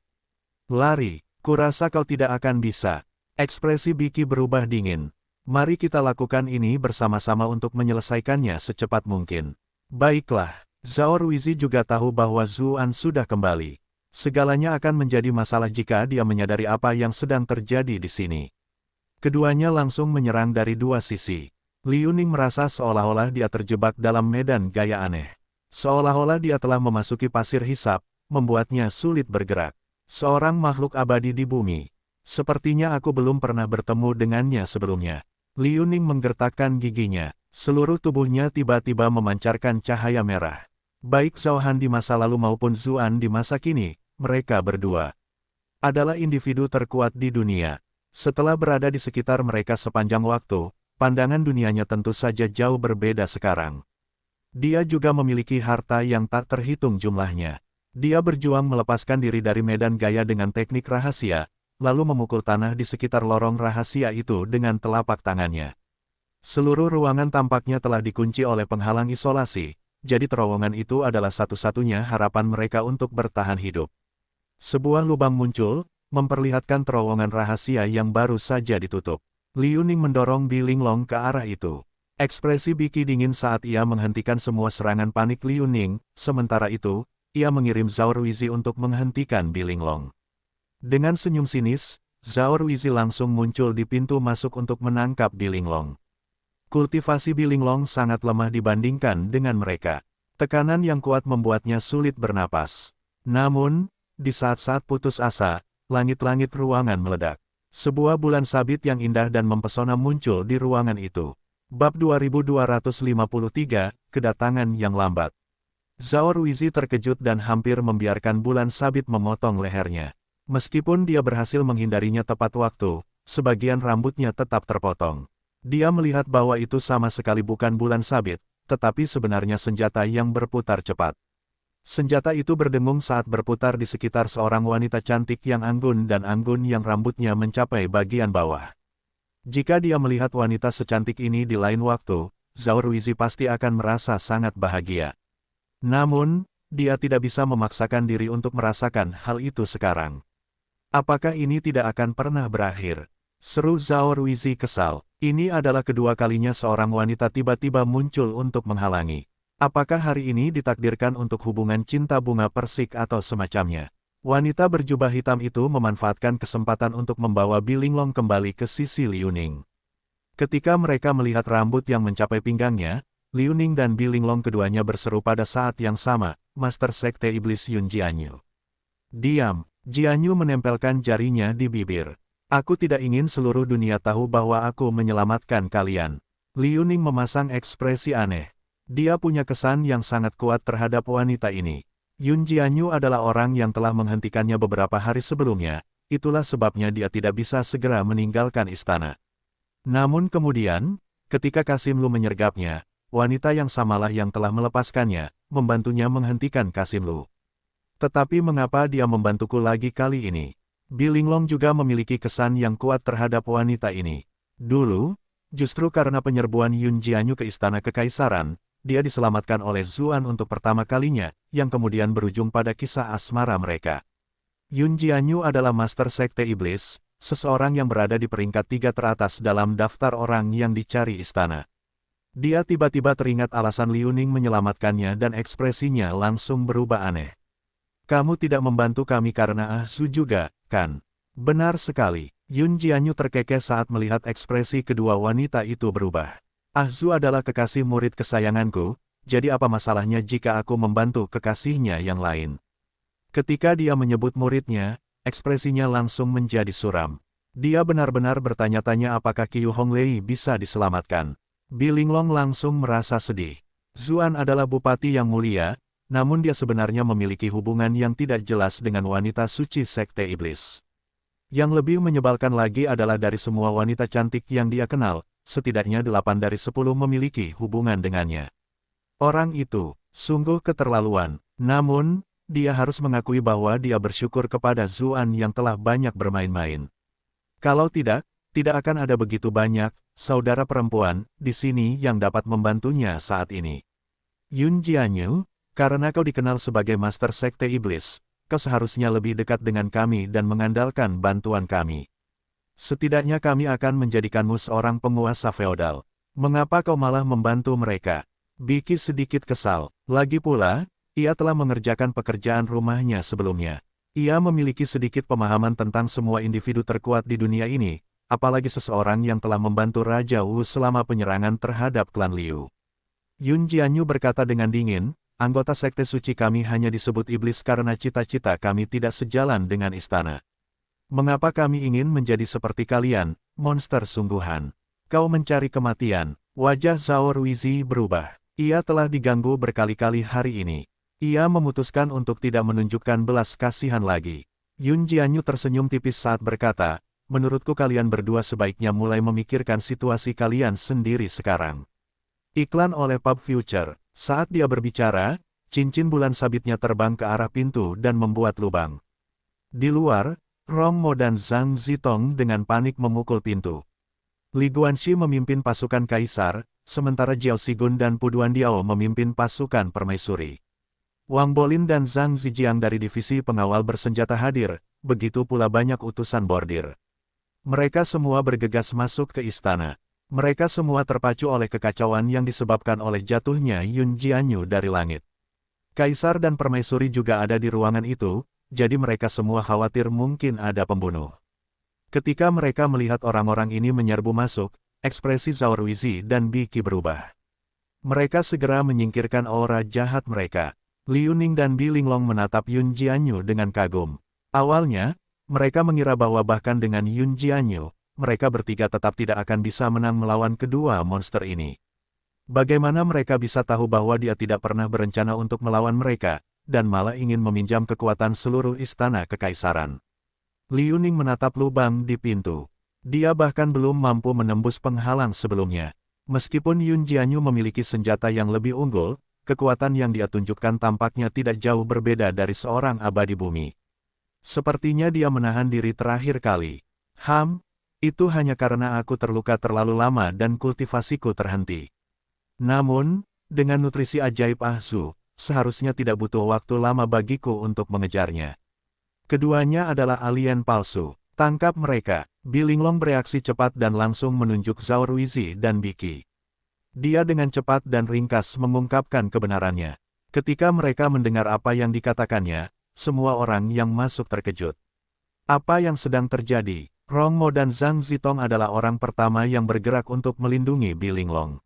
Lari, kurasa kau tidak akan bisa. Ekspresi Biki berubah dingin. Mari kita lakukan ini bersama-sama untuk menyelesaikannya secepat mungkin. Baiklah, Zhao Ruizi juga tahu bahwa Zuan sudah kembali. Segalanya akan menjadi masalah jika dia menyadari apa yang sedang terjadi di sini. Keduanya langsung menyerang dari dua sisi. Liu Ning merasa seolah-olah dia terjebak dalam medan gaya aneh. Seolah-olah dia telah memasuki pasir hisap, membuatnya sulit bergerak. Seorang makhluk abadi di bumi. Sepertinya aku belum pernah bertemu dengannya sebelumnya. Liu Ning menggertakkan giginya. Seluruh tubuhnya tiba-tiba memancarkan cahaya merah. Baik Zhao Han di masa lalu maupun Zuan di masa kini, mereka berdua adalah individu terkuat di dunia. Setelah berada di sekitar mereka sepanjang waktu, pandangan dunianya tentu saja jauh berbeda sekarang. Dia juga memiliki harta yang tak terhitung jumlahnya. Dia berjuang melepaskan diri dari medan gaya dengan teknik rahasia, lalu memukul tanah di sekitar lorong rahasia itu dengan telapak tangannya. Seluruh ruangan tampaknya telah dikunci oleh penghalang isolasi, jadi terowongan itu adalah satu-satunya harapan mereka untuk bertahan hidup. Sebuah lubang muncul, memperlihatkan terowongan rahasia yang baru saja ditutup. Liu Ning mendorong Bi Linglong ke arah itu. Ekspresi Biki dingin saat ia menghentikan semua serangan panik Liu Ning, sementara itu, ia mengirim Zhao Ruizi untuk menghentikan Bi Linglong. Dengan senyum sinis, Zhao Ruizi langsung muncul di pintu masuk untuk menangkap Bi Linglong. Kultivasi Bi Linglong sangat lemah dibandingkan dengan mereka. Tekanan yang kuat membuatnya sulit bernapas. Namun, di saat-saat putus asa, langit-langit ruangan meledak. Sebuah bulan sabit yang indah dan mempesona muncul di ruangan itu. Bab 2253, Kedatangan yang lambat. Zhao Ruizi terkejut dan hampir membiarkan bulan sabit memotong lehernya. Meskipun dia berhasil menghindarinya tepat waktu, sebagian rambutnya tetap terpotong. Dia melihat bahwa itu sama sekali bukan bulan sabit, tetapi sebenarnya senjata yang berputar cepat. Senjata itu berdengung saat berputar di sekitar seorang wanita cantik yang anggun dan anggun yang rambutnya mencapai bagian bawah. Jika dia melihat wanita secantik ini di lain waktu, Zhao Ruizi pasti akan merasa sangat bahagia. Namun, dia tidak bisa memaksakan diri untuk merasakan hal itu sekarang. Apakah ini tidak akan pernah berakhir? Seru Zhao Ruizi kesal. Ini adalah kedua kalinya seorang wanita tiba-tiba muncul untuk menghalangi. Apakah hari ini ditakdirkan untuk hubungan cinta bunga persik atau semacamnya? Wanita berjubah hitam itu memanfaatkan kesempatan untuk membawa Bilinglong kembali ke sisi Liu Ning. Ketika mereka melihat rambut yang mencapai pinggangnya, Liu Ning dan Bilinglong keduanya berseru pada saat yang sama, Master Sekte Iblis Yun Jianyu. Diam, Jianyu menempelkan jarinya di bibir. Aku tidak ingin seluruh dunia tahu bahwa aku menyelamatkan kalian. Liu Ning memasang ekspresi aneh. Dia punya kesan yang sangat kuat terhadap wanita ini. Yun Jianyu adalah orang yang telah menghentikannya beberapa hari sebelumnya, itulah sebabnya dia tidak bisa segera meninggalkan istana. Namun kemudian, ketika Kasim Lu menyergapnya, wanita yang samalah yang telah melepaskannya, membantunya menghentikan Kasim Lu. Tetapi mengapa dia membantuku lagi kali ini? Bilinglong juga memiliki kesan yang kuat terhadap wanita ini. Dulu, justru karena penyerbuan Yun Jianyu ke istana kekaisaran, dia diselamatkan oleh Zuan untuk pertama kalinya, yang kemudian berujung pada kisah asmara mereka. Yun Jianyu adalah Master Sekte Iblis, seseorang yang berada di peringkat 3 teratas dalam daftar orang yang dicari istana. Dia tiba-tiba teringat alasan Liu Ning menyelamatkannya dan ekspresinya langsung berubah aneh. Kamu tidak membantu kami karena Ahzu juga, kan? Benar sekali. Yun Jianyu terkekeh saat melihat ekspresi kedua wanita itu berubah. Ahzu adalah kekasih murid kesayanganku, jadi apa masalahnya jika aku membantu kekasihnya yang lain? Ketika dia menyebut muridnya, ekspresinya langsung menjadi suram. Dia benar-benar bertanya-tanya apakah Qiu Honglei bisa diselamatkan. Bilinglong langsung merasa sedih. Zuan adalah bupati yang mulia, namun dia sebenarnya memiliki hubungan yang tidak jelas dengan wanita suci Sekte Iblis. Yang lebih menyebalkan lagi adalah dari semua wanita cantik yang dia kenal, setidaknya 8 dari 10 memiliki hubungan dengannya. Orang itu, sungguh keterlaluan, namun, dia harus mengakui bahwa dia bersyukur kepada Zuan yang telah banyak bermain-main. Kalau tidak, tidak akan ada begitu banyak saudara perempuan di sini yang dapat membantunya saat ini. Yun Jianyu, karena kau dikenal sebagai Master Sekte Iblis, kau seharusnya lebih dekat dengan kami dan mengandalkan bantuan kami. Setidaknya kami akan menjadikanmu seorang penguasa feodal. Mengapa kau malah membantu mereka? Biki sedikit kesal. Lagi pula, ia telah mengerjakan pekerjaan rumahnya sebelumnya. Ia memiliki sedikit pemahaman tentang semua individu terkuat di dunia ini, apalagi seseorang yang telah membantu Raja Wu selama penyerangan terhadap klan Liu. Yun Jianyu berkata dengan dingin, anggota sekte suci kami hanya disebut iblis karena cita-cita kami tidak sejalan dengan istana. Mengapa kami ingin menjadi seperti kalian, monster sungguhan? Kau mencari kematian. Wajah Zhao Ruizi berubah. Ia telah diganggu berkali-kali hari ini. Ia memutuskan untuk tidak menunjukkan belas kasihan lagi. Yun Jianyu tersenyum tipis saat berkata, menurutku kalian berdua sebaiknya mulai memikirkan situasi kalian sendiri sekarang. Iklan oleh Pub Future. Saat dia berbicara, cincin bulan sabitnya terbang ke arah pintu dan membuat lubang. Di luar, Rong Mo dan Zhang Zitong dengan panik memukul pintu. Li Guanxi memimpin pasukan kaisar, sementara Jiao Sigun dan Pu Duandiao memimpin pasukan permaisuri. Wang Bolin dan Zhang Zijiang dari divisi pengawal bersenjata hadir, begitu pula banyak utusan bordir. Mereka semua bergegas masuk ke istana. Mereka semua terpacu oleh kekacauan yang disebabkan oleh jatuhnya Yun Jianyu dari langit. Kaisar dan permaisuri juga ada di ruangan itu, jadi mereka semua khawatir mungkin ada pembunuh. Ketika mereka melihat orang-orang ini menyerbu masuk, ekspresi Zhao Ruizi dan Biki berubah. Mereka segera menyingkirkan aura jahat mereka. Liu Ning dan Bilinglong menatap Yun Jianyu dengan kagum. Awalnya, Mereka mengira bahwa bahkan dengan Yun Jianyu, mereka bertiga tetap tidak akan bisa menang melawan kedua monster ini. Bagaimana mereka bisa tahu bahwa dia tidak pernah berencana untuk melawan mereka, dan malah ingin meminjam kekuatan seluruh istana kekaisaran. Liu Ning menatap lubang di pintu. Dia bahkan belum mampu menembus penghalang sebelumnya. Meskipun Yun Jianyu memiliki senjata yang lebih unggul, kekuatan yang dia tunjukkan tampaknya tidak jauh berbeda dari seorang abadi bumi. Sepertinya dia menahan diri terakhir kali. Itu hanya karena aku terluka terlalu lama dan kultivasiku terhenti. Namun, dengan nutrisi ajaib Ahsu, seharusnya tidak butuh waktu lama bagiku untuk mengejarnya. Keduanya adalah alien palsu. Tangkap mereka. Bilinglong bereaksi cepat dan langsung menunjuk Zhao Ruizi dan Biki. Dia dengan cepat dan ringkas mengungkapkan kebenarannya. Ketika mereka mendengar apa yang dikatakannya, semua orang yang masuk terkejut. Apa yang sedang terjadi? Rong Mo dan Zhang Zitong adalah orang pertama yang bergerak untuk melindungi Bilinglong.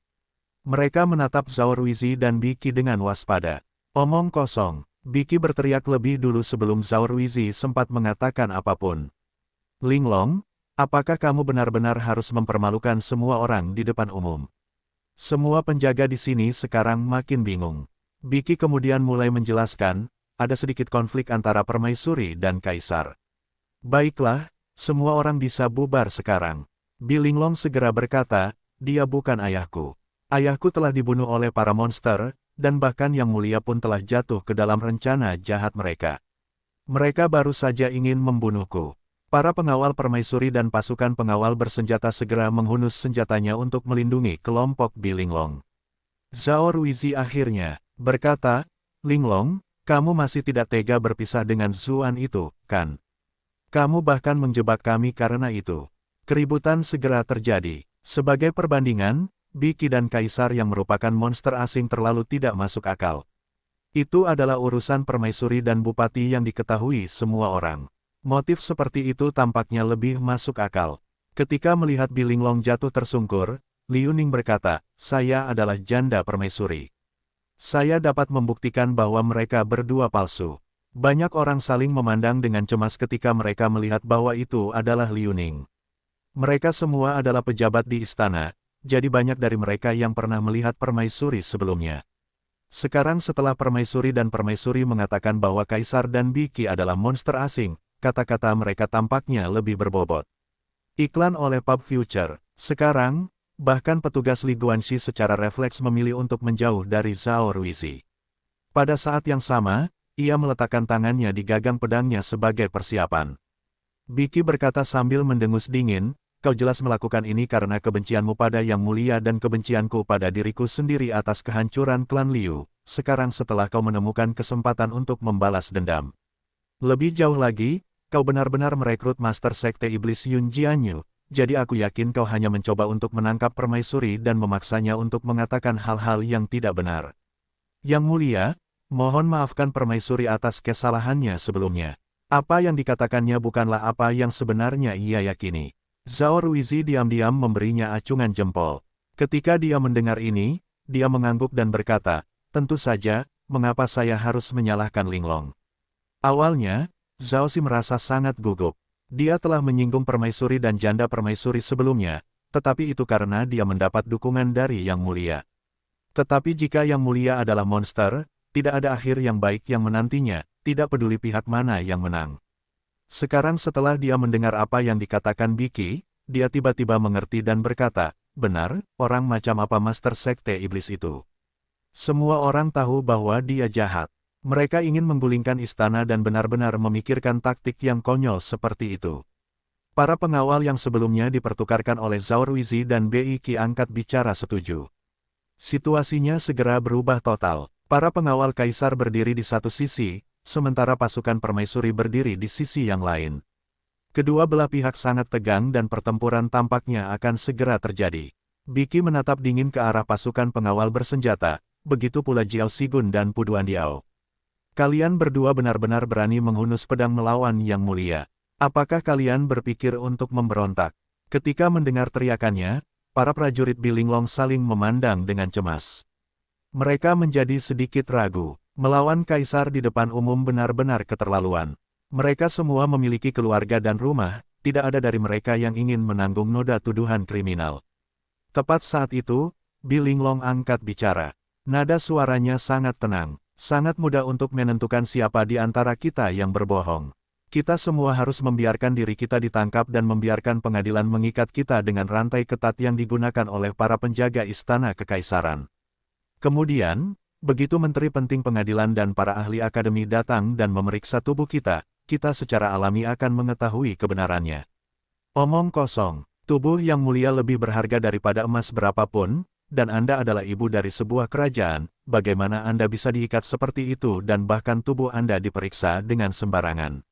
Mereka menatap Zhao Ruizi dan Biki dengan waspada. Omong kosong. Biki berteriak lebih dulu sebelum Zhao Ruizi sempat mengatakan apapun. Linglong, apakah kamu benar-benar harus mempermalukan semua orang di depan umum? Semua penjaga di sini sekarang makin bingung. Biki kemudian mulai menjelaskan, ada sedikit konflik antara permaisuri dan kaisar. Baiklah, semua orang bisa bubar sekarang. Bilinglong segera berkata, dia bukan ayahku. Ayahku telah dibunuh oleh para monster, dan bahkan Yang Mulia pun telah jatuh ke dalam rencana jahat mereka. Mereka baru saja ingin membunuhku. Para pengawal permaisuri dan pasukan pengawal bersenjata segera menghunus senjatanya untuk melindungi kelompok Bilinglong. Zhao Ruizi akhirnya berkata, Linglong, kamu masih tidak tega berpisah dengan Zuan itu, kan? Kamu bahkan menjebak kami karena itu. Keributan segera terjadi. Sebagai perbandingan, Biki dan Kaisar yang merupakan monster asing terlalu tidak masuk akal. Itu adalah urusan permaisuri dan bupati yang diketahui semua orang. Motif seperti itu tampaknya lebih masuk akal. Ketika melihat Bilinglong jatuh tersungkur, Liu Ning berkata, saya adalah janda permaisuri. Saya dapat membuktikan bahwa mereka berdua palsu. Banyak orang saling memandang dengan cemas ketika mereka melihat bahwa itu adalah Liu Ning. Mereka semua adalah pejabat di istana, jadi banyak dari mereka yang pernah melihat permaisuri sebelumnya. Sekarang setelah permaisuri dan permaisuri mengatakan bahwa Kaisar dan Biki adalah monster asing, kata-kata mereka tampaknya lebih berbobot. Iklan oleh Pub Future. Sekarang, bahkan petugas Li Guanxi secara refleks memilih untuk menjauh dari Zhao Ruizi. Pada saat yang sama, ia meletakkan tangannya di gagang pedangnya sebagai persiapan. Biki berkata sambil mendengus dingin, kau jelas melakukan ini karena kebencianmu pada Yang Mulia dan kebencianku pada diriku sendiri atas kehancuran klan Liu, sekarang setelah kau menemukan kesempatan untuk membalas dendam. Lebih jauh lagi, kau benar-benar merekrut Master Sekte Iblis Yun Jianyu, jadi aku yakin kau hanya mencoba untuk menangkap permaisuri dan memaksanya untuk mengatakan hal-hal yang tidak benar. Yang Mulia, mohon maafkan permaisuri atas kesalahannya sebelumnya. Apa yang dikatakannya bukanlah apa yang sebenarnya ia yakini. Zhao Ruizi diam-diam memberinya acungan jempol. Ketika dia mendengar ini, dia mengangguk dan berkata, tentu saja, mengapa saya harus menyalahkan Linglong? Awalnya, Zhao Xi merasa sangat gugup. Dia telah menyinggung permaisuri dan janda permaisuri sebelumnya, tetapi itu karena dia mendapat dukungan dari Yang Mulia. Tetapi jika Yang Mulia adalah monster, tidak ada akhir yang baik yang menantinya, tidak peduli pihak mana yang menang. Sekarang setelah dia mendengar apa yang dikatakan Biki, dia tiba-tiba mengerti dan berkata, benar, orang macam apa Master Sekte Iblis itu? Semua orang tahu bahwa dia jahat. Mereka ingin menggulingkan istana dan benar-benar memikirkan taktik yang konyol seperti itu. Para pengawal yang sebelumnya dipertukarkan oleh Zhao Ruizi dan Biki angkat bicara setuju. Situasinya segera berubah total. Para pengawal kaisar berdiri di satu sisi, sementara pasukan permaisuri berdiri di sisi yang lain. Kedua belah pihak sangat tegang dan pertempuran tampaknya akan segera terjadi. Biki menatap dingin ke arah pasukan pengawal bersenjata, begitu pula Jiao Sigun dan Puduan Diao. Kalian berdua benar-benar berani menghunus pedang melawan Yang Mulia. Apakah kalian berpikir untuk memberontak? Ketika mendengar teriakannya, para prajurit Bilinglong saling memandang dengan cemas. Mereka menjadi sedikit ragu. Melawan kaisar di depan umum benar-benar keterlaluan. Mereka semua memiliki keluarga dan rumah, tidak ada dari mereka yang ingin menanggung noda tuduhan kriminal. Tepat saat itu, Bi Linglong angkat bicara. Nada suaranya sangat tenang, sangat mudah untuk menentukan siapa di antara kita yang berbohong. Kita semua harus membiarkan diri kita ditangkap dan membiarkan pengadilan mengikat kita dengan rantai ketat yang digunakan oleh para penjaga istana kekaisaran. Kemudian, begitu menteri penting pengadilan dan para ahli akademi datang dan memeriksa tubuh kita, kita secara alami akan mengetahui kebenarannya. Omong kosong, tubuh yang mulia lebih berharga daripada emas berapapun, dan Anda adalah ibu dari sebuah kerajaan, bagaimana Anda bisa diikat seperti itu dan bahkan tubuh Anda diperiksa dengan sembarangan?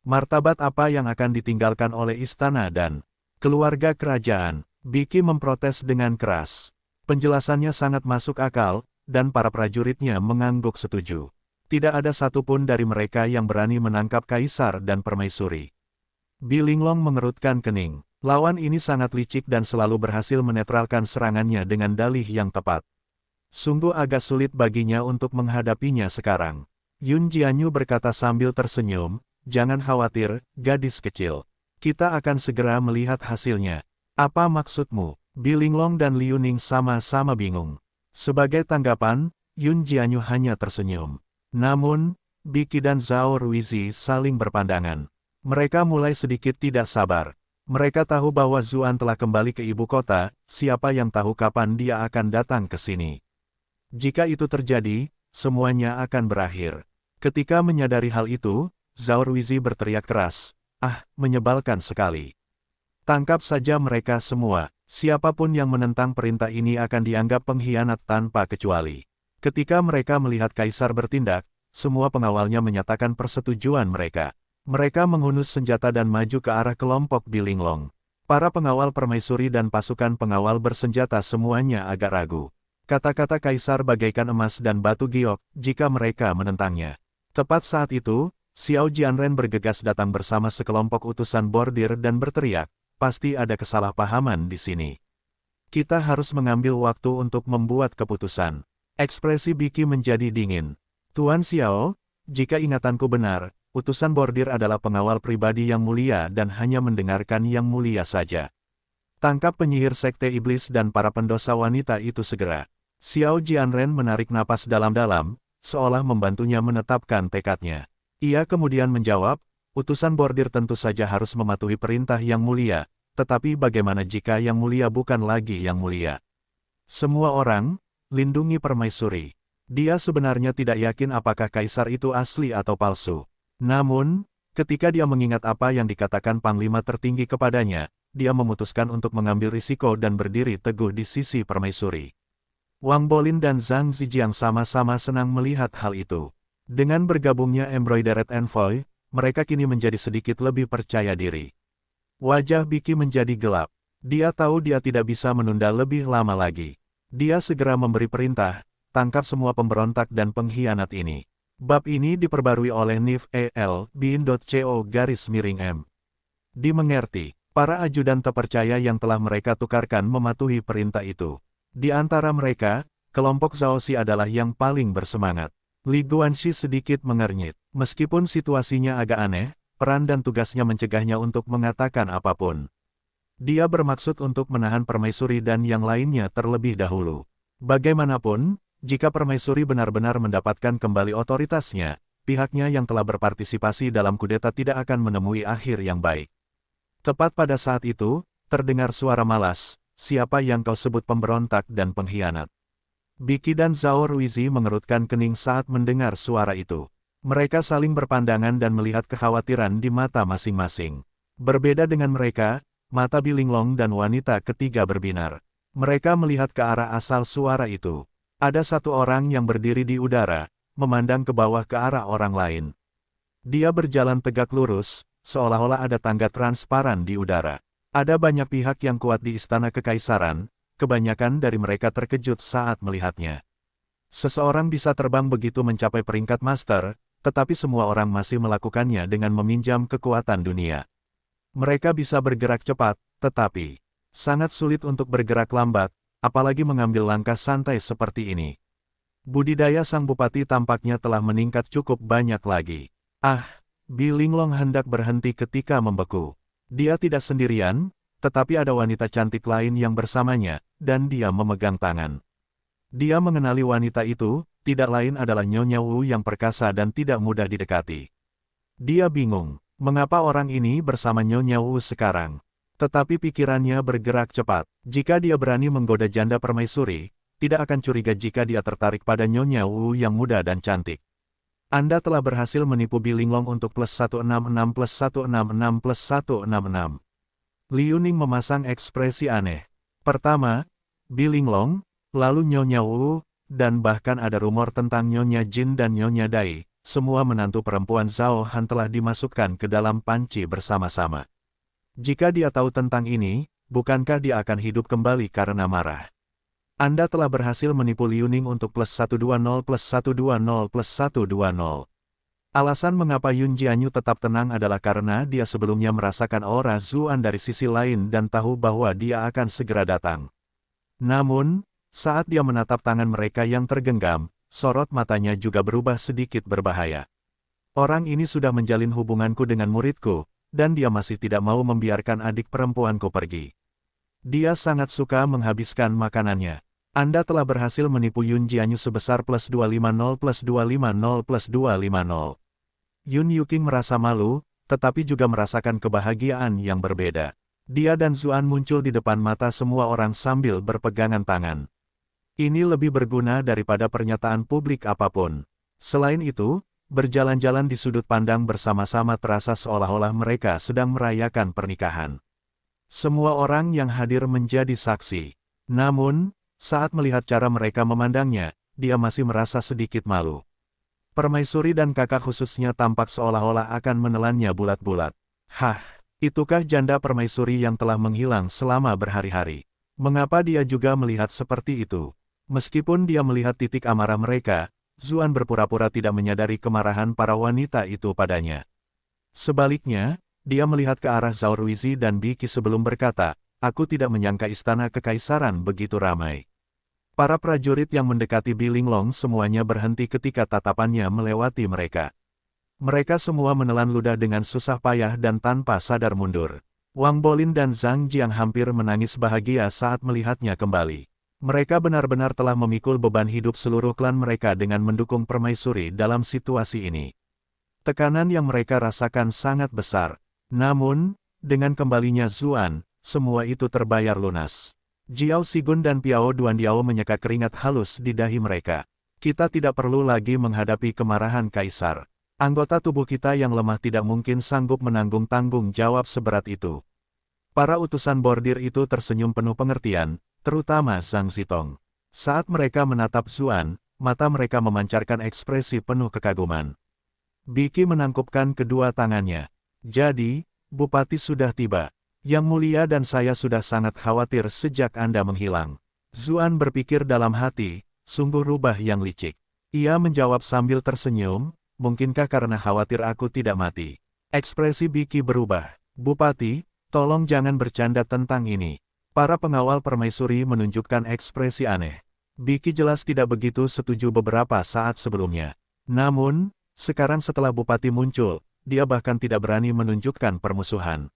Martabat apa yang akan ditinggalkan oleh istana dan keluarga kerajaan? Biki memprotes dengan keras. Penjelasannya sangat masuk akal, dan para prajuritnya mengangguk setuju. Tidak ada satupun dari mereka yang berani menangkap kaisar dan permaisuri. Bi Linglong mengerutkan kening. Lawan ini sangat licik dan selalu berhasil menetralkan serangannya dengan dalih yang tepat. Sungguh agak sulit baginya untuk menghadapinya sekarang. Yun Jianyu berkata sambil tersenyum, "Jangan khawatir, gadis kecil. Kita akan segera melihat hasilnya." "Apa maksudmu?" Bi Linglong dan Liu Ning sama-sama bingung. Sebagai tanggapan, Yun Jianyu hanya tersenyum. Namun, Biki dan Zhao Ruizi saling berpandangan. Mereka mulai sedikit tidak sabar. Mereka tahu bahwa Zuan telah kembali ke ibu kota, siapa yang tahu kapan dia akan datang ke sini. Jika itu terjadi, semuanya akan berakhir. Ketika menyadari hal itu, Zhao Ruizi berteriak keras, "Ah, menyebalkan sekali. Tangkap saja mereka semua, siapapun yang menentang perintah ini akan dianggap pengkhianat tanpa kecuali." Ketika mereka melihat kaisar bertindak, semua pengawalnya menyatakan persetujuan mereka. Mereka menghunus senjata dan maju ke arah kelompok Bi Linglong. Para pengawal permaisuri dan pasukan pengawal bersenjata semuanya agak ragu. Kata-kata kaisar bagaikan emas dan batu giok jika mereka menentangnya. Tepat saat itu, Xiao Jianren bergegas datang bersama sekelompok utusan bordir dan berteriak, "Pasti ada kesalahpahaman di sini. Kita harus mengambil waktu untuk membuat keputusan." Ekspresi Biki menjadi dingin. "Tuan Xiao, jika ingatanku benar, utusan bordir adalah pengawal pribadi yang mulia dan hanya mendengarkan yang mulia saja. Tangkap penyihir sekte iblis dan para pendosa wanita itu segera." Xiao Jianren menarik napas dalam-dalam, seolah membantunya menetapkan tekadnya. Ia kemudian menjawab, "Utusan bordir tentu saja harus mematuhi perintah yang mulia, tetapi bagaimana jika yang mulia bukan lagi yang mulia? Semua orang, lindungi permaisuri." Dia sebenarnya tidak yakin apakah kaisar itu asli atau palsu. Namun, ketika dia mengingat apa yang dikatakan panglima tertinggi kepadanya, dia memutuskan untuk mengambil risiko dan berdiri teguh di sisi permaisuri. Wang Bolin dan Zhang Zijiang sama-sama senang melihat hal itu. Dengan bergabungnya Embroidered Envoy, mereka kini menjadi sedikit lebih percaya diri. Wajah Biki menjadi gelap. Dia tahu dia tidak bisa menunda lebih lama lagi. Dia segera memberi perintah, "Tangkap semua pemberontak dan pengkhianat ini." Bab ini diperbarui oleh Nif El Bin.co_M. Dimengerti, para ajudan terpercaya yang telah mereka tukarkan mematuhi perintah itu. Di antara mereka, kelompok Zhaoxi adalah yang paling bersemangat. Li Guanxi sedikit mengernyit. Meskipun situasinya agak aneh, peran dan tugasnya mencegahnya untuk mengatakan apapun. Dia bermaksud untuk menahan permaisuri dan yang lainnya terlebih dahulu. Bagaimanapun, jika permaisuri benar-benar mendapatkan kembali otoritasnya, pihaknya yang telah berpartisipasi dalam kudeta tidak akan menemui akhir yang baik. Tepat pada saat itu, terdengar suara malas, "Siapa yang kau sebut pemberontak dan pengkhianat?" Biki dan Zhao Ruizi mengerutkan kening saat mendengar suara itu. Mereka saling berpandangan dan melihat kekhawatiran di mata masing-masing. Berbeda dengan mereka, mata Bi Linglong dan wanita ketiga berbinar. Mereka melihat ke arah asal suara itu. Ada satu orang yang berdiri di udara, memandang ke bawah ke arah orang lain. Dia berjalan tegak lurus, seolah-olah ada tangga transparan di udara. Ada banyak pihak yang kuat di istana kekaisaran, kebanyakan dari mereka terkejut saat melihatnya. Seseorang bisa terbang begitu mencapai peringkat master, tetapi semua orang masih melakukannya dengan meminjam kekuatan dunia. Mereka bisa bergerak cepat, tetapi sangat sulit untuk bergerak lambat, apalagi mengambil langkah santai seperti ini. Budidaya sang bupati tampaknya telah meningkat cukup banyak lagi. "Ah, Bi Linglong hendak berhenti ketika membeku. Dia tidak sendirian, tetapi ada wanita cantik lain yang bersamanya, dan dia memegang tangan. Dia mengenali wanita itu, tidak lain adalah Nyonya Wu yang perkasa dan tidak mudah didekati. Dia bingung, mengapa orang ini bersama Nyonya Wu sekarang. Tetapi pikirannya bergerak cepat. Jika dia berani menggoda janda permaisuri, tidak akan curiga jika dia tertarik pada Nyonya Wu yang muda dan cantik. Anda telah berhasil menipu Bi Linglong untuk plus 166 plus 166 plus 166. Liu Ning memasang ekspresi aneh. Pertama, Bi Linglong, lalu Nyonya Wu, dan bahkan ada rumor tentang Nyonya Jin dan Nyonya Dai. Semua menantu perempuan Zhao Han telah dimasukkan ke dalam panci bersama-sama. Jika dia tahu tentang ini, bukankah dia akan hidup kembali karena marah? Anda telah berhasil menipu Liu Ning untuk plus 120 plus 120 plus 120. Alasan mengapa Yun Jianyu tetap tenang adalah karena dia sebelumnya merasakan aura Zuan dari sisi lain dan tahu bahwa dia akan segera datang. Namun, saat dia menatap tangan mereka yang tergenggam, sorot matanya juga berubah sedikit berbahaya. Orang ini sudah menjalin hubunganku dengan muridku, dan dia masih tidak mau membiarkan adik perempuanku pergi. Dia sangat suka menghabiskan makanannya. Anda telah berhasil menipu Yun Jianyu sebesar plus 250 plus 250 plus 250. Yun Yuking merasa malu, tetapi juga merasakan kebahagiaan yang berbeda. Dia dan Zuan muncul di depan mata semua orang sambil berpegangan tangan. Ini lebih berguna daripada pernyataan publik apapun. Selain itu, berjalan-jalan di sudut pandang bersama-sama terasa seolah-olah mereka sedang merayakan pernikahan. Semua orang yang hadir menjadi saksi. Namun, saat melihat cara mereka memandangnya, dia masih merasa sedikit malu. Permaisuri dan kakak khususnya tampak seolah-olah akan menelannya bulat-bulat. Hah, itukah janda permaisuri yang telah menghilang selama berhari-hari? Mengapa dia juga melihat seperti itu? Meskipun dia melihat titik amarah mereka, Zuan berpura-pura tidak menyadari kemarahan para wanita itu padanya. Sebaliknya, dia melihat ke arah Zhao Ruizi dan Biki sebelum berkata, "Aku tidak menyangka istana kekaisaran begitu ramai." Para prajurit yang mendekati Bi Linglong semuanya berhenti ketika tatapannya melewati mereka. Mereka semua menelan ludah dengan susah payah dan tanpa sadar mundur. Wang Bolin dan Zhang Jiang hampir menangis bahagia saat melihatnya kembali. Mereka benar-benar telah memikul beban hidup seluruh klan mereka dengan mendukung permaisuri dalam situasi ini. Tekanan yang mereka rasakan sangat besar. Namun, dengan kembalinya Zuan, semua itu terbayar lunas. Jiao Sigun dan Piao Duandiao menyeka keringat halus di dahi mereka. Kita tidak perlu lagi menghadapi kemarahan kaisar. Anggota tubuh kita yang lemah tidak mungkin sanggup menanggung tanggung jawab seberat itu. Para utusan bordir itu tersenyum penuh pengertian, terutama Zhang Zitong. Saat mereka menatap Zuan, mata mereka memancarkan ekspresi penuh kekaguman. Biki menangkupkan kedua tangannya. Jadi, Bupati sudah tiba. Yang mulia dan saya sudah sangat khawatir sejak Anda menghilang. Zuan berpikir dalam hati, sungguh rubah yang licik. Ia menjawab sambil tersenyum, mungkinkah karena khawatir aku tidak mati. Ekspresi Biki berubah. Bupati, tolong jangan bercanda tentang ini. Para pengawal permaisuri menunjukkan ekspresi aneh. Biki jelas tidak begitu setuju beberapa saat sebelumnya. Namun, sekarang setelah Bupati muncul, dia bahkan tidak berani menunjukkan permusuhan.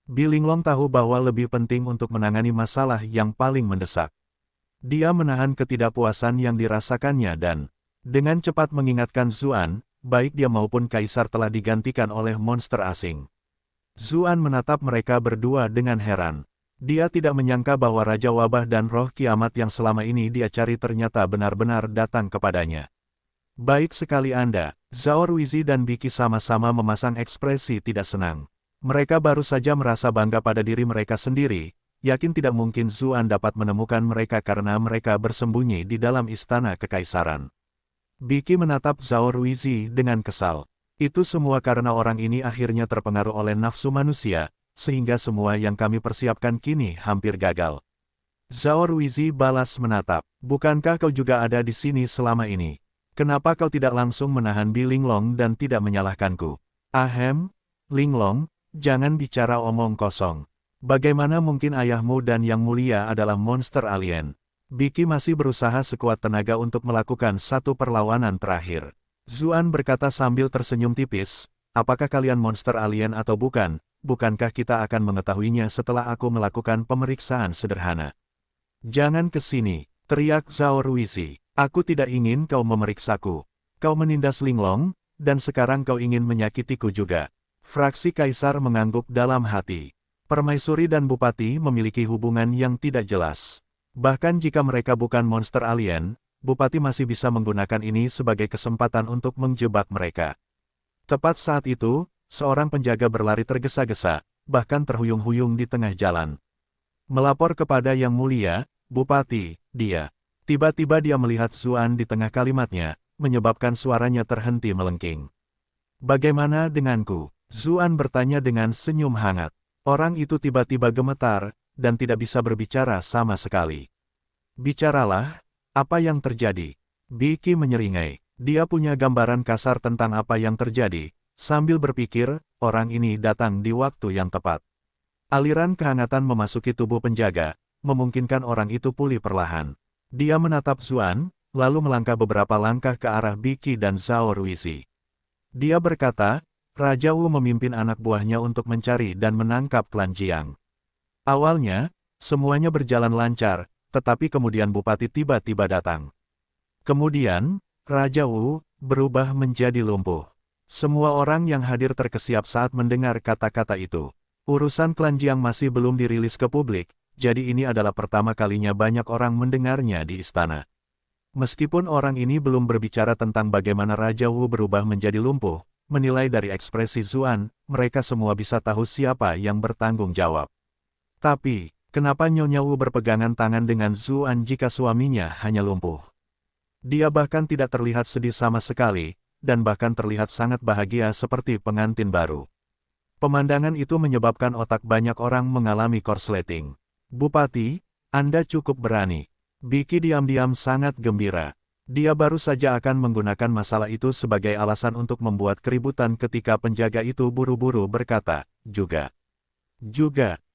Bi Linglong tahu bahwa lebih penting untuk menangani masalah yang paling mendesak. Dia menahan ketidakpuasan yang dirasakannya dan, dengan cepat mengingatkan Zuan, baik dia maupun kaisar telah digantikan oleh monster asing. Zuan menatap mereka berdua dengan heran. Dia tidak menyangka bahwa Raja Wabah dan Roh Kiamat yang selama ini dia cari ternyata benar-benar datang kepadanya. Baik sekali Anda, Zhao Ruizi dan Biki sama-sama memasang ekspresi tidak senang. Mereka baru saja merasa bangga pada diri mereka sendiri, yakin tidak mungkin Zuan dapat menemukan mereka karena mereka bersembunyi di dalam istana kekaisaran. Biki menatap Zhao Ruizi dengan kesal. Itu semua karena orang ini akhirnya terpengaruh oleh nafsu manusia, sehingga semua yang kami persiapkan kini hampir gagal. Zhao Ruizi balas menatap, bukankah kau juga ada di sini selama ini? Kenapa kau tidak langsung menahan Bi Linglong dan tidak menyalahkanku? Ahem, Linglong, jangan bicara omong kosong. Bagaimana mungkin ayahmu dan yang mulia adalah monster alien? Biki masih berusaha sekuat tenaga untuk melakukan satu perlawanan terakhir. Zuan berkata sambil tersenyum tipis, apakah kalian monster alien atau bukan? Bukankah kita akan mengetahuinya setelah aku melakukan pemeriksaan sederhana? Jangan ke sini, teriak Zhao Ruizi. Aku tidak ingin kau memeriksaku. Kau menindas Linglong, dan sekarang kau ingin menyakitiku juga. Fraksi Kaisar mengangguk dalam hati. Permaisuri dan Bupati memiliki hubungan yang tidak jelas. Bahkan jika mereka bukan monster alien, Bupati masih bisa menggunakan ini sebagai kesempatan untuk menjebak mereka. Tepat saat itu, seorang penjaga berlari tergesa-gesa, bahkan terhuyung-huyung di tengah jalan. Melapor kepada Yang Mulia, Bupati, dia. Tiba-tiba dia melihat Zuan di tengah kalimatnya, menyebabkan suaranya terhenti melengking. Bagaimana denganku? Zuan bertanya dengan senyum hangat. Orang itu tiba-tiba gemetar, dan tidak bisa berbicara sama sekali. Bicaralah, apa yang terjadi? Biki menyeringai. Dia punya gambaran kasar tentang apa yang terjadi. Sambil berpikir, orang ini datang di waktu yang tepat. Aliran kehangatan memasuki tubuh penjaga, memungkinkan orang itu pulih perlahan. Dia menatap Zuan, lalu melangkah beberapa langkah ke arah Biki dan Zhao Ruizi. Dia berkata, Raja Wu memimpin anak buahnya untuk mencari dan menangkap klan Jiang. Awalnya, semuanya berjalan lancar, tetapi kemudian Bupati tiba-tiba datang. Kemudian, Raja Wu berubah menjadi lumpuh. Semua orang yang hadir terkesiap saat mendengar kata-kata itu. Urusan klan Jiang masih belum dirilis ke publik, jadi ini adalah pertama kalinya banyak orang mendengarnya di istana. Meskipun orang ini belum berbicara tentang bagaimana Raja Wu berubah menjadi lumpuh, menilai dari ekspresi Zuan, mereka semua bisa tahu siapa yang bertanggung jawab. Tapi, kenapa Nyonya Wu berpegangan tangan dengan Zuan jika suaminya hanya lumpuh? Dia bahkan tidak terlihat sedih sama sekali, dan bahkan terlihat sangat bahagia seperti pengantin baru. Pemandangan itu menyebabkan otak banyak orang mengalami korsleting. Bupati, Anda cukup berani. Biki diam-diam sangat gembira. Dia baru saja akan menggunakan masalah itu sebagai alasan untuk membuat keributan ketika penjaga itu buru-buru berkata, juga.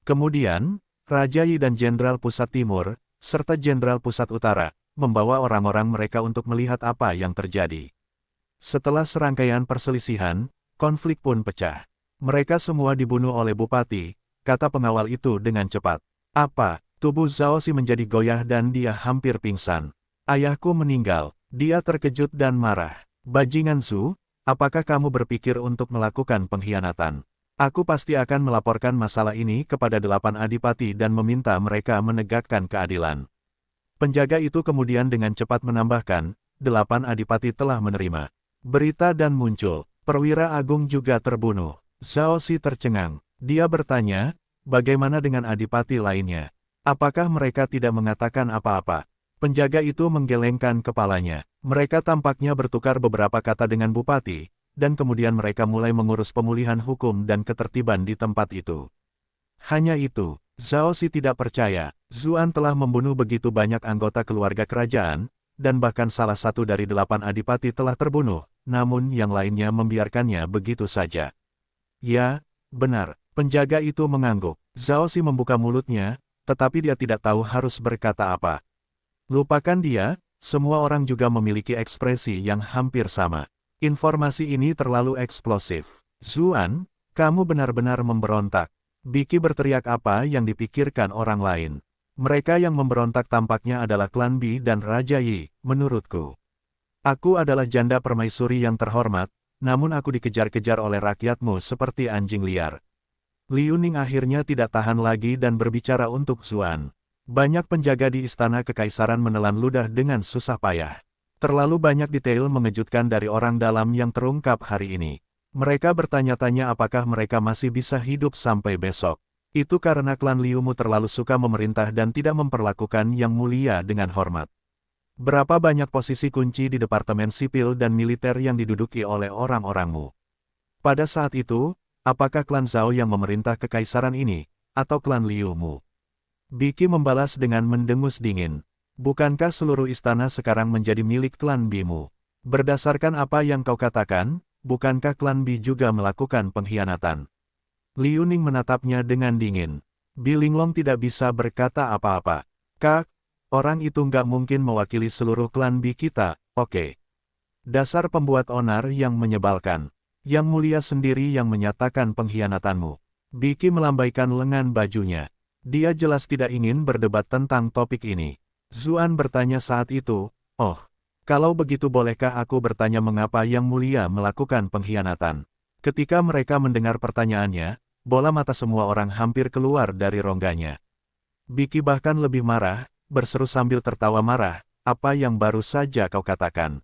Kemudian, Raja Yi dan Jenderal Pusat Timur, serta Jenderal Pusat Utara, membawa orang-orang mereka untuk melihat apa yang terjadi. Setelah serangkaian perselisihan, konflik pun pecah. Mereka semua dibunuh oleh Bupati, kata pengawal itu dengan cepat. Apa? Tubuh Zhao Xi menjadi goyah dan dia hampir pingsan. Ayahku meninggal. Dia terkejut dan marah. Bajingan Zhu, apakah kamu berpikir untuk melakukan pengkhianatan? Aku pasti akan melaporkan masalah ini kepada 8 adipati dan meminta mereka menegakkan keadilan. Penjaga itu kemudian dengan cepat menambahkan, 8 adipati telah menerima berita dan muncul. Perwira agung juga terbunuh. Zhao Xi tercengang. Dia bertanya, bagaimana dengan adipati lainnya? Apakah mereka tidak mengatakan apa-apa? Penjaga itu menggelengkan kepalanya. Mereka tampaknya bertukar beberapa kata dengan Bupati, dan kemudian mereka mulai mengurus pemulihan hukum dan ketertiban di tempat itu. Hanya itu, Zhao Xi tidak percaya, Zuan telah membunuh begitu banyak anggota keluarga kerajaan, dan bahkan salah satu dari 8 adipati telah terbunuh, namun yang lainnya membiarkannya begitu saja. Ya, benar, penjaga itu mengangguk. Zhao Xi membuka mulutnya, tetapi dia tidak tahu harus berkata apa. Lupakan dia, semua orang juga memiliki ekspresi yang hampir sama. Informasi ini terlalu eksplosif. Zuan, kamu benar-benar memberontak. Biki berteriak apa yang dipikirkan orang lain. Mereka yang memberontak tampaknya adalah klan Bi dan Raja Yi, menurutku. Aku adalah janda permaisuri yang terhormat, namun aku dikejar-kejar oleh rakyatmu seperti anjing liar. Liu Ning akhirnya tidak tahan lagi dan berbicara untuk Zuan. Banyak penjaga di istana kekaisaran menelan ludah dengan susah payah. Terlalu banyak detail mengejutkan dari orang dalam yang terungkap hari ini. Mereka bertanya-tanya apakah mereka masih bisa hidup sampai besok. Itu karena klan Liumu terlalu suka memerintah dan tidak memperlakukan Yang Mulia dengan hormat. Berapa banyak posisi kunci di Departemen Sipil dan Militer yang diduduki oleh orang-orangmu? Pada saat itu, apakah klan Zhao yang memerintah kekaisaran ini, atau klan Liumu? Biki membalas dengan mendengus dingin. Bukankah seluruh istana sekarang menjadi milik klan Bimu? Berdasarkan apa yang kau katakan, bukankah klan Bi juga melakukan pengkhianatan? Liu Ning menatapnya dengan dingin. Bi Linglong tidak bisa berkata apa-apa. Kak, orang itu nggak mungkin mewakili seluruh klan Bi kita, oke. Dasar pembuat onar yang menyebalkan. Yang mulia sendiri yang menyatakan pengkhianatanmu. Biki melambaikan lengan bajunya. Dia jelas tidak ingin berdebat tentang topik ini. Zuan bertanya saat itu, "Oh, kalau begitu bolehkah aku bertanya mengapa Yang Mulia melakukan pengkhianatan?" Ketika mereka mendengar pertanyaannya, bola mata semua orang hampir keluar dari rongganya. Biki bahkan lebih marah, berseru sambil tertawa marah, "Apa yang baru saja kau katakan?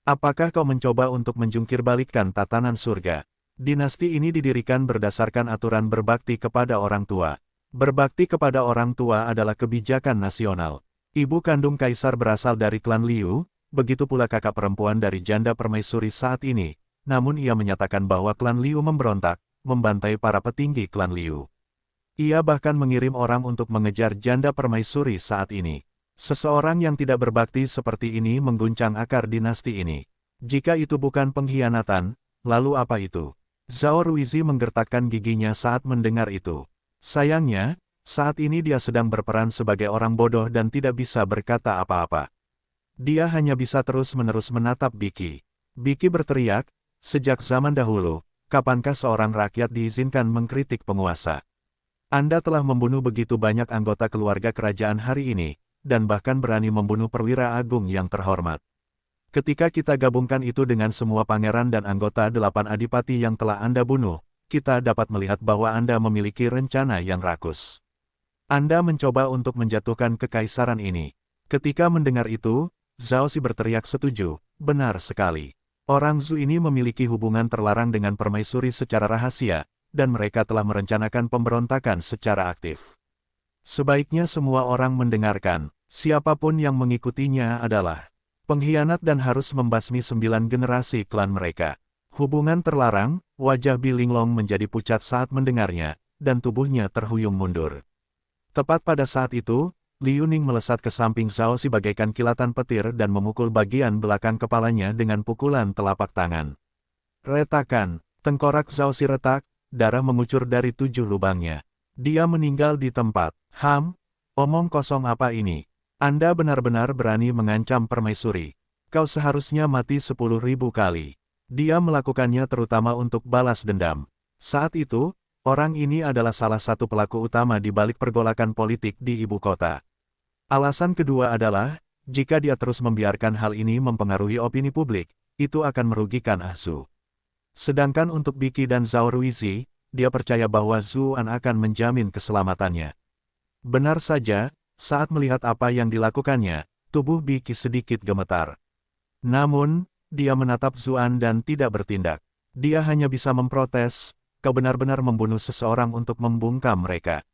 Apakah kau mencoba untuk menjungkirbalikkan tatanan surga?" Dinasti ini didirikan berdasarkan aturan berbakti kepada orang tua. Berbakti kepada orang tua adalah kebijakan nasional. Ibu kandung kaisar berasal dari klan Liu, begitu pula kakak perempuan dari janda permaisuri saat ini. Namun ia menyatakan bahwa klan Liu memberontak, membantai para petinggi klan Liu. Ia bahkan mengirim orang untuk mengejar janda permaisuri saat ini. Seseorang yang tidak berbakti seperti ini mengguncang akar dinasti ini. Jika itu bukan pengkhianatan, lalu apa itu? Zhao Ruizi menggertakkan giginya saat mendengar itu. Sayangnya, saat ini dia sedang berperan sebagai orang bodoh dan tidak bisa berkata apa-apa. Dia hanya bisa terus-menerus menatap Biki. Biki berteriak, "Sejak zaman dahulu, kapankah seorang rakyat diizinkan mengkritik penguasa? Anda telah membunuh begitu banyak anggota keluarga kerajaan hari ini, dan bahkan berani membunuh perwira agung yang terhormat. Ketika kita gabungkan itu dengan semua pangeran dan anggota 8 adipati yang telah Anda bunuh, kita dapat melihat bahwa Anda memiliki rencana yang rakus. Anda mencoba untuk menjatuhkan kekaisaran ini." Ketika mendengar itu, Zhao Xi berteriak setuju, "Benar sekali. Orang Zhou ini memiliki hubungan terlarang dengan permaisuri secara rahasia, dan mereka telah merencanakan pemberontakan secara aktif. Sebaiknya semua orang mendengarkan, siapapun yang mengikutinya adalah pengkhianat dan harus membasmi 9 generasi klan mereka." Hubungan terlarang, wajah Bi Linglong menjadi pucat saat mendengarnya, dan tubuhnya terhuyung mundur. Tepat pada saat itu, Liu Ning melesat ke samping Zhao Xi bagaikan kilatan petir dan memukul bagian belakang kepalanya dengan pukulan telapak tangan. Retakan, tengkorak Zhao Xi retak, darah mengucur dari 7 lubangnya. Dia meninggal di tempat. Omong kosong apa ini? Anda benar-benar berani mengancam permaisuri. Kau seharusnya mati 10.000 kali. Dia melakukannya terutama untuk balas dendam. Saat itu, orang ini adalah salah satu pelaku utama di balik pergolakan politik di ibu kota. Alasan kedua adalah, jika dia terus membiarkan hal ini mempengaruhi opini publik, itu akan merugikan Zhu. Sedangkan untuk Biki dan Zhao Ruizi, dia percaya bahwa Zhu An akan menjamin keselamatannya. Benar saja, saat melihat apa yang dilakukannya, tubuh Biki sedikit gemetar. Namun, dia menatap Zhu An dan tidak bertindak. Dia hanya bisa memprotes, "Kau benar-benar membunuh seseorang untuk membungkam mereka.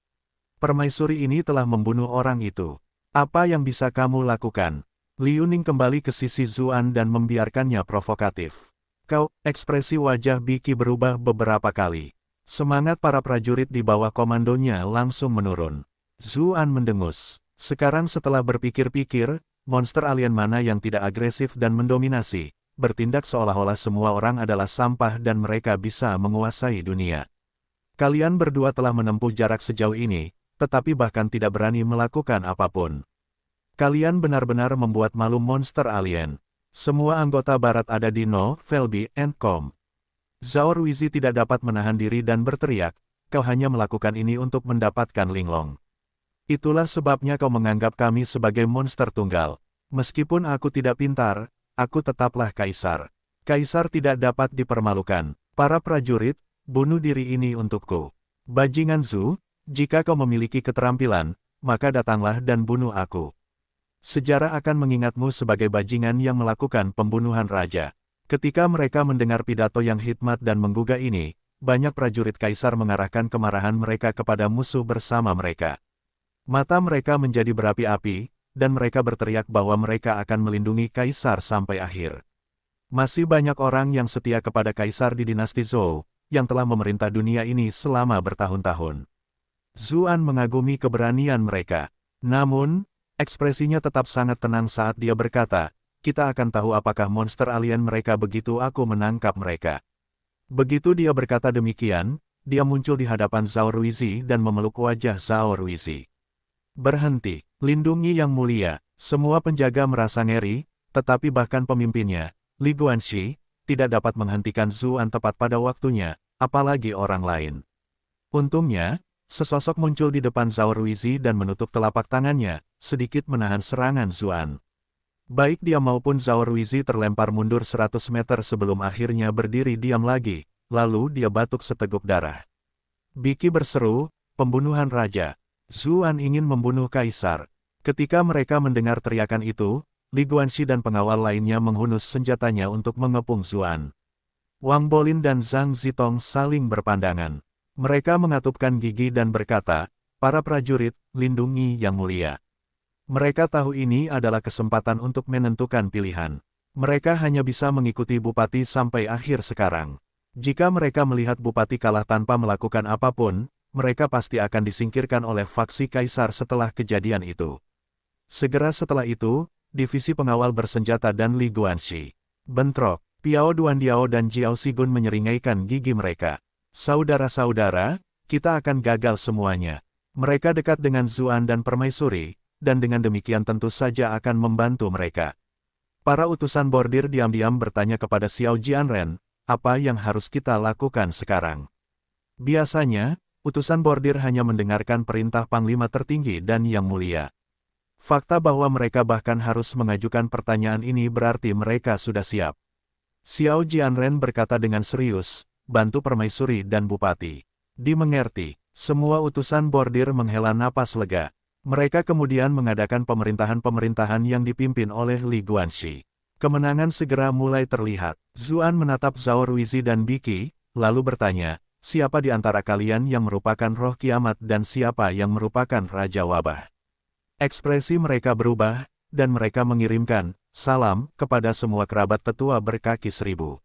Permaisuri ini telah membunuh orang itu. Apa yang bisa kamu lakukan?" Liu Ning kembali ke sisi Zhu An dan membiarkannya provokatif. Ekspresi wajah Biki berubah beberapa kali. Semangat para prajurit di bawah komandonya langsung menurun. Zhu An mendengus. Sekarang setelah berpikir-pikir, monster alien mana yang tidak agresif dan mendominasi, bertindak seolah-olah semua orang adalah sampah dan mereka bisa menguasai dunia. Kalian berdua telah menempuh jarak sejauh ini, tetapi bahkan tidak berani melakukan apapun. Kalian benar-benar membuat malu monster alien. Semua anggota barat ada di No, Velby, and Com. Zhao Ruizi tidak dapat menahan diri dan berteriak, "Kau hanya melakukan ini untuk mendapatkan Linglong. Itulah sebabnya kau menganggap kami sebagai monster tunggal. Meskipun aku tidak pintar, aku tetaplah kaisar. Kaisar tidak dapat dipermalukan. Para prajurit, bunuh diri ini untukku. Bajingan Zhu, jika kau memiliki keterampilan, maka datanglah dan bunuh aku. Sejarah akan mengingatmu sebagai bajingan yang melakukan pembunuhan raja." Ketika mereka mendengar pidato yang hikmat dan menggugah ini, banyak prajurit kaisar mengarahkan kemarahan mereka kepada musuh bersama mereka. Mata mereka menjadi berapi-api, dan mereka berteriak bahwa mereka akan melindungi kaisar sampai akhir. Masih banyak orang yang setia kepada kaisar di dinasti Zhou, yang telah memerintah dunia ini selama bertahun-tahun. Zhu An mengagumi keberanian mereka. Namun, ekspresinya tetap sangat tenang saat dia berkata, "Kita akan tahu apakah monster alien mereka begitu aku menangkap mereka." Begitu dia berkata demikian, dia muncul di hadapan Zhao Ruizi dan memeluk wajah Zhao Ruizi. "Berhenti, lindungi Yang Mulia." Semua penjaga merasa ngeri, tetapi bahkan pemimpinnya, Li Guanxi, tidak dapat menghentikan Zuan tepat pada waktunya, apalagi orang lain. Untungnya, sesosok muncul di depan Zhao Ruizi dan menutup telapak tangannya, sedikit menahan serangan Zuan. Baik dia maupun Zhao Ruizi terlempar mundur 100 meter sebelum akhirnya berdiri diam lagi, lalu dia batuk seteguk darah. Biki berseru, "Pembunuhan raja. Zuan ingin membunuh kaisar." Ketika mereka mendengar teriakan itu, Li Guanxi dan pengawal lainnya menghunus senjatanya untuk mengepung Zuan. Wang Bolin dan Zhang Zitong saling berpandangan. Mereka mengatupkan gigi dan berkata, "Para prajurit, lindungi Yang Mulia." Mereka tahu ini adalah kesempatan untuk menentukan pilihan. Mereka hanya bisa mengikuti Bupati sampai akhir sekarang. Jika mereka melihat Bupati kalah tanpa melakukan apapun, mereka pasti akan disingkirkan oleh faksi kaisar setelah kejadian itu. Segera setelah itu, divisi pengawal bersenjata dan Li Guanxi bentrok. Piao Duandiao dan Jiao Sigun menyeringaikan gigi mereka. "Saudara-saudara, kita akan gagal semuanya. Mereka dekat dengan Zuan dan Permaisuri, dan dengan demikian tentu saja akan membantu mereka." Para utusan bordir diam-diam bertanya kepada Xiao Jianren, "Apa yang harus kita lakukan sekarang?" Biasanya, utusan bordir hanya mendengarkan perintah Panglima tertinggi dan Yang Mulia. Fakta bahwa mereka bahkan harus mengajukan pertanyaan ini berarti mereka sudah siap. Xiao Jianren berkata dengan serius, "Bantu Permaisuri dan Bupati." Dimengerti, semua utusan bordir menghela napas lega. Mereka kemudian mengadakan pemerintahan-pemerintahan yang dipimpin oleh Li Guanxi. Kemenangan segera mulai terlihat. Zuan menatap Zhao Ruizi dan Biki, lalu bertanya, "Siapa di antara kalian yang merupakan roh kiamat dan siapa yang merupakan Raja Wabah?" Ekspresi mereka berubah, dan mereka mengirimkan salam kepada semua kerabat tetua berkaki 1000.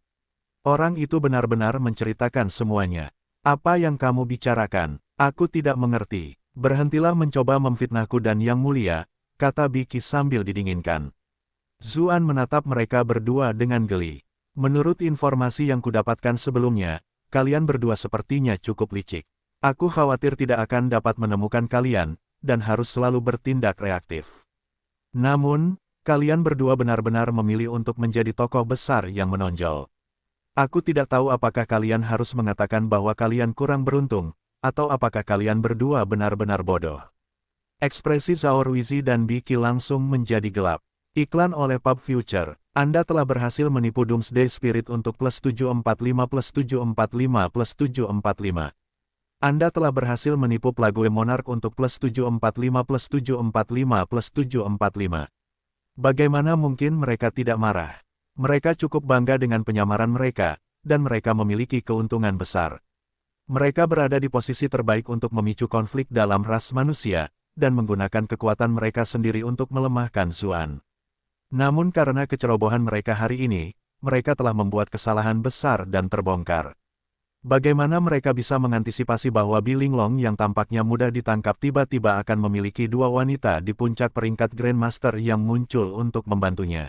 Orang itu benar-benar menceritakan semuanya. "Apa yang kamu bicarakan? Aku tidak mengerti. Berhentilah mencoba memfitnahku dan Yang Mulia," kata Biki sambil didinginkan. Zuan menatap mereka berdua dengan geli. "Menurut informasi yang kudapatkan sebelumnya, kalian berdua sepertinya cukup licik. Aku khawatir tidak akan dapat menemukan kalian, dan harus selalu bertindak reaktif. Namun, kalian berdua benar-benar memilih untuk menjadi tokoh besar yang menonjol. Aku tidak tahu apakah kalian harus mengatakan bahwa kalian kurang beruntung, atau apakah kalian berdua benar-benar bodoh." Ekspresi Zhao Ruizi dan Biki langsung menjadi gelap. "Iklan oleh Pub Future, Anda telah berhasil menipu Doomsday Spirit untuk +745+745+745. Anda telah berhasil menipu Plague Monarch untuk +745+745+745. Bagaimana mungkin mereka tidak marah? Mereka cukup bangga dengan penyamaran mereka, dan mereka memiliki keuntungan besar. Mereka berada di posisi terbaik untuk memicu konflik dalam ras manusia, dan menggunakan kekuatan mereka sendiri untuk melemahkan Zuan. Namun karena kecerobohan mereka hari ini, mereka telah membuat kesalahan besar dan terbongkar. Bagaimana mereka bisa mengantisipasi bahwa Bi Linglong yang tampaknya mudah ditangkap tiba-tiba akan memiliki dua wanita di puncak peringkat Grandmaster yang muncul untuk membantunya?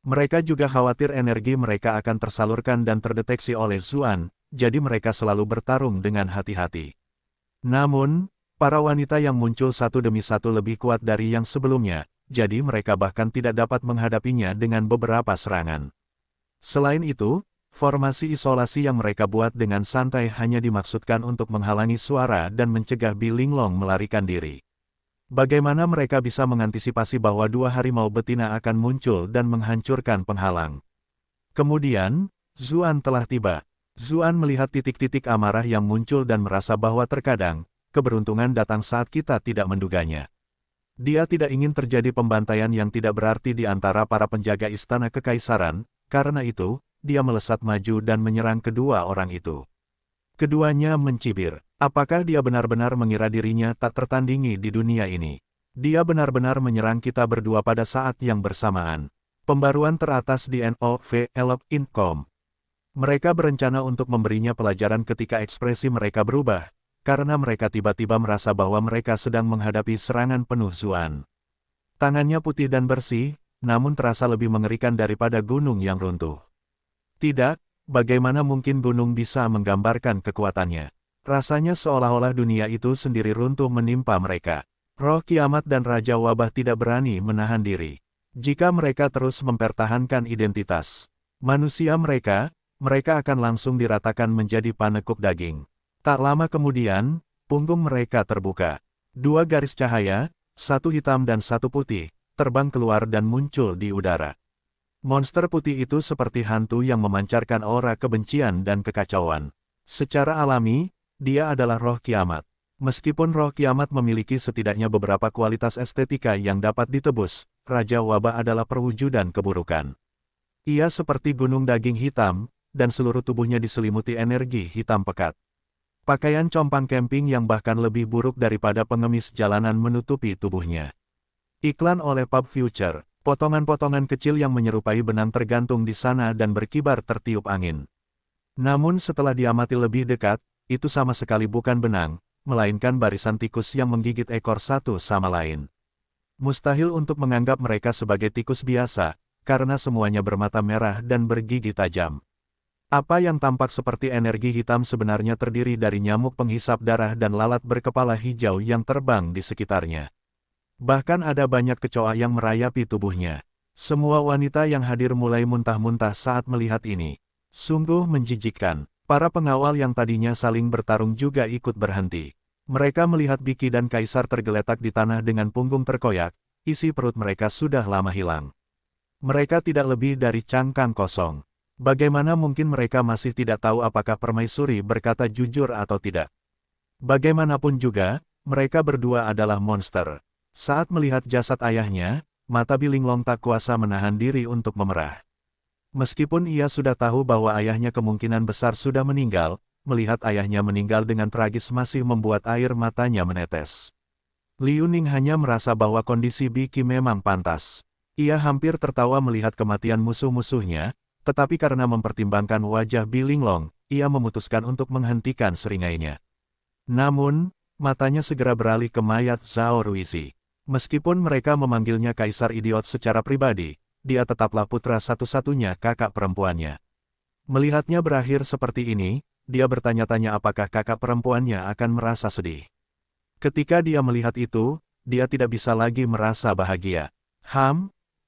Mereka juga khawatir energi mereka akan tersalurkan dan terdeteksi oleh Zuan, jadi mereka selalu bertarung dengan hati-hati. Namun, para wanita yang muncul satu demi satu lebih kuat dari yang sebelumnya, jadi mereka bahkan tidak dapat menghadapinya dengan beberapa serangan. Selain itu, formasi isolasi yang mereka buat dengan santai hanya dimaksudkan untuk menghalangi suara dan mencegah Bi Linglong melarikan diri. Bagaimana mereka bisa mengantisipasi bahwa dua harimau betina akan muncul dan menghancurkan penghalang? Kemudian, Zuan telah tiba. Zuan melihat titik-titik amarah yang muncul dan merasa bahwa terkadang, keberuntungan datang saat kita tidak menduganya. Dia tidak ingin terjadi pembantaian yang tidak berarti di antara para penjaga istana kekaisaran, karena itu, dia melesat maju dan menyerang kedua orang itu. Keduanya mencibir. Apakah dia benar-benar mengira dirinya tak tertandingi di dunia ini? Dia benar-benar menyerang kita berdua pada saat yang bersamaan. Pembaruan teratas di NOVL.com. Mereka berencana untuk memberinya pelajaran ketika ekspresi mereka berubah, karena mereka tiba-tiba merasa bahwa mereka sedang menghadapi serangan penuh Zuan. Tangannya putih dan bersih, namun terasa lebih mengerikan daripada gunung yang runtuh. Tidak, bagaimana mungkin gunung bisa menggambarkan kekuatannya? Rasanya seolah-olah dunia itu sendiri runtuh menimpa mereka. Roh kiamat dan Raja Wabah tidak berani menahan diri. Jika mereka terus mempertahankan identitas, Manusia mereka akan langsung diratakan menjadi panekuk daging. Tak lama kemudian, punggung mereka terbuka. Dua garis cahaya, satu hitam dan satu putih, terbang keluar dan muncul di udara. Monster putih itu seperti hantu yang memancarkan aura kebencian dan kekacauan. Secara alami, dia adalah roh kiamat. Meskipun roh kiamat memiliki setidaknya beberapa kualitas estetika yang dapat ditebus, Raja Wabah adalah perwujudan keburukan. Ia seperti gunung daging hitam, dan seluruh tubuhnya diselimuti energi hitam pekat. Pakaian compang camping yang bahkan lebih buruk daripada pengemis jalanan menutupi tubuhnya. Iklan oleh Pub Future, potongan-potongan kecil yang menyerupai benang tergantung di sana dan berkibar tertiup angin. Namun setelah diamati lebih dekat, itu sama sekali bukan benang, melainkan barisan tikus yang menggigit ekor satu sama lain. Mustahil untuk menganggap mereka sebagai tikus biasa, karena semuanya bermata merah dan bergigi tajam. Apa yang tampak seperti energi hitam sebenarnya terdiri dari nyamuk penghisap darah dan lalat berkepala hijau yang terbang di sekitarnya. Bahkan ada banyak kecoa yang merayapi tubuhnya. Semua wanita yang hadir mulai muntah-muntah saat melihat ini. Sungguh menjijikkan. Para pengawal yang tadinya saling bertarung juga ikut berhenti. Mereka melihat Biki dan Kaisar tergeletak di tanah dengan punggung terkoyak, isi perut mereka sudah lama hilang. Mereka tidak lebih dari cangkang kosong. Bagaimana mungkin mereka masih tidak tahu apakah Permaisuri berkata jujur atau tidak? Bagaimanapun juga, mereka berdua adalah monster. Saat melihat jasad ayahnya, mata Bilinglong tak kuasa menahan diri untuk memerah. Meskipun ia sudah tahu bahwa ayahnya kemungkinan besar sudah meninggal, melihat ayahnya meninggal dengan tragis masih membuat air matanya menetes. Liu Ning hanya merasa bahwa kondisi Biki memang pantas. Ia hampir tertawa melihat kematian musuh-musuhnya, tetapi karena mempertimbangkan wajah Bilinglong, ia memutuskan untuk menghentikan seringainya. Namun, matanya segera beralih ke mayat Zhao Ruizi. Meskipun mereka memanggilnya Kaisar Idiot secara pribadi, dia tetaplah putra satu-satunya kakak perempuannya. Melihatnya berakhir seperti ini, dia bertanya-tanya apakah kakak perempuannya akan merasa sedih. Ketika dia melihat itu, dia tidak bisa lagi merasa bahagia.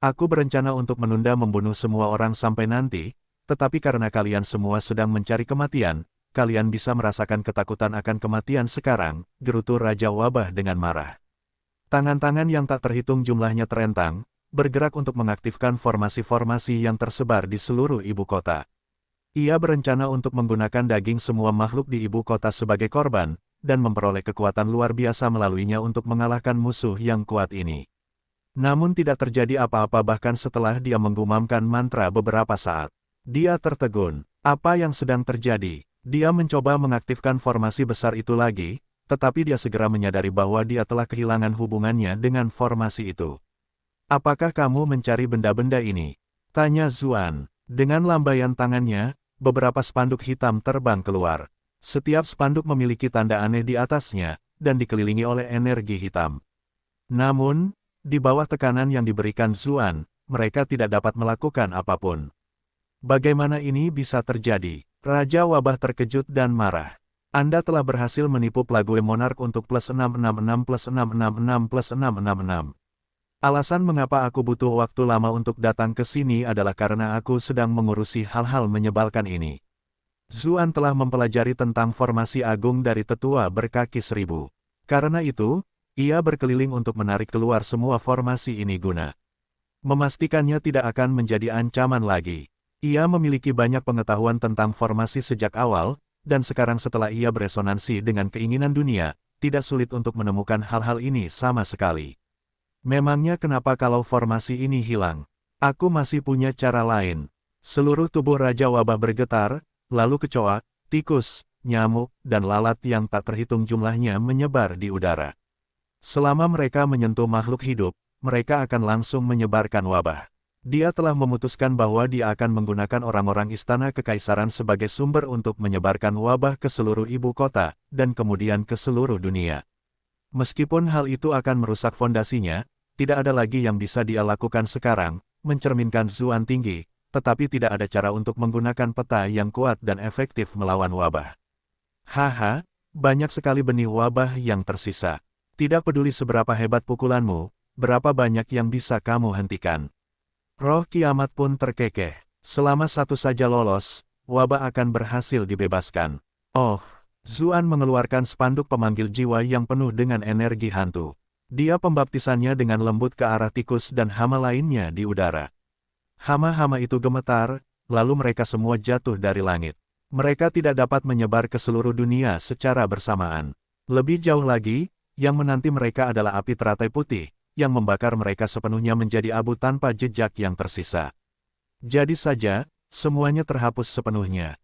Aku berencana untuk menunda membunuh semua orang sampai nanti, tetapi karena kalian semua sedang mencari kematian, kalian bisa merasakan ketakutan akan kematian sekarang, gerutu Raja Wabah dengan marah. Tangan-tangan yang tak terhitung jumlahnya terentang, bergerak untuk mengaktifkan formasi-formasi yang tersebar di seluruh ibu kota. Ia berencana untuk menggunakan daging semua makhluk di ibu kota sebagai korban, dan memperoleh kekuatan luar biasa melaluinya untuk mengalahkan musuh yang kuat ini. Namun tidak terjadi apa-apa bahkan setelah dia menggumamkan mantra beberapa saat. Dia tertegun. Apa yang sedang terjadi? Dia mencoba mengaktifkan formasi besar itu lagi, tetapi dia segera menyadari bahwa dia telah kehilangan hubungannya dengan formasi itu. Apakah kamu mencari benda-benda ini? Tanya Zuan. Dengan lambaian tangannya, beberapa spanduk hitam terbang keluar. Setiap spanduk memiliki tanda aneh di atasnya, dan dikelilingi oleh energi hitam. Namun, di bawah tekanan yang diberikan Zuan, mereka tidak dapat melakukan apapun. Bagaimana ini bisa terjadi? Raja Wabah terkejut dan marah. Anda telah berhasil menipu Plague Monarch untuk plus 666 plus 666 plus 666. Alasan mengapa aku butuh waktu lama untuk datang ke sini adalah karena aku sedang mengurusi hal-hal menyebalkan ini. Zuan telah mempelajari tentang formasi agung dari tetua berkaki 1000. Karena itu, ia berkeliling untuk menarik keluar semua formasi ini guna memastikannya tidak akan menjadi ancaman lagi. Ia memiliki banyak pengetahuan tentang formasi sejak awal, dan sekarang setelah ia beresonansi dengan keinginan dunia, tidak sulit untuk menemukan hal-hal ini sama sekali. Memangnya kenapa kalau formasi ini hilang? Aku masih punya cara lain. Seluruh tubuh Raja Wabah bergetar, lalu kecoa, tikus, nyamuk, dan lalat yang tak terhitung jumlahnya menyebar di udara. Selama mereka menyentuh makhluk hidup, mereka akan langsung menyebarkan wabah. Dia telah memutuskan bahwa dia akan menggunakan orang-orang istana kekaisaran sebagai sumber untuk menyebarkan wabah ke seluruh ibu kota, dan kemudian ke seluruh dunia. Meskipun hal itu akan merusak fondasinya, tidak ada lagi yang bisa dia lakukan sekarang, mencerminkan Zuan tinggi, tetapi tidak ada cara untuk menggunakan peta yang kuat dan efektif melawan wabah. Haha, banyak sekali benih wabah yang tersisa. Tidak peduli seberapa hebat pukulanmu, berapa banyak yang bisa kamu hentikan. Roh kiamat pun terkekeh. Selama satu saja lolos, wabah akan berhasil dibebaskan. Oh, Zuan mengeluarkan spanduk pemanggil jiwa yang penuh dengan energi hantu. Dia pembaptisannya dengan lembut ke arah tikus dan hama lainnya di udara. Hama-hama itu gemetar, lalu mereka semua jatuh dari langit. Mereka tidak dapat menyebar ke seluruh dunia secara bersamaan. Lebih jauh lagi, yang menanti mereka adalah api teratai putih, yang membakar mereka sepenuhnya menjadi abu tanpa jejak yang tersisa. Jadi saja, semuanya terhapus sepenuhnya.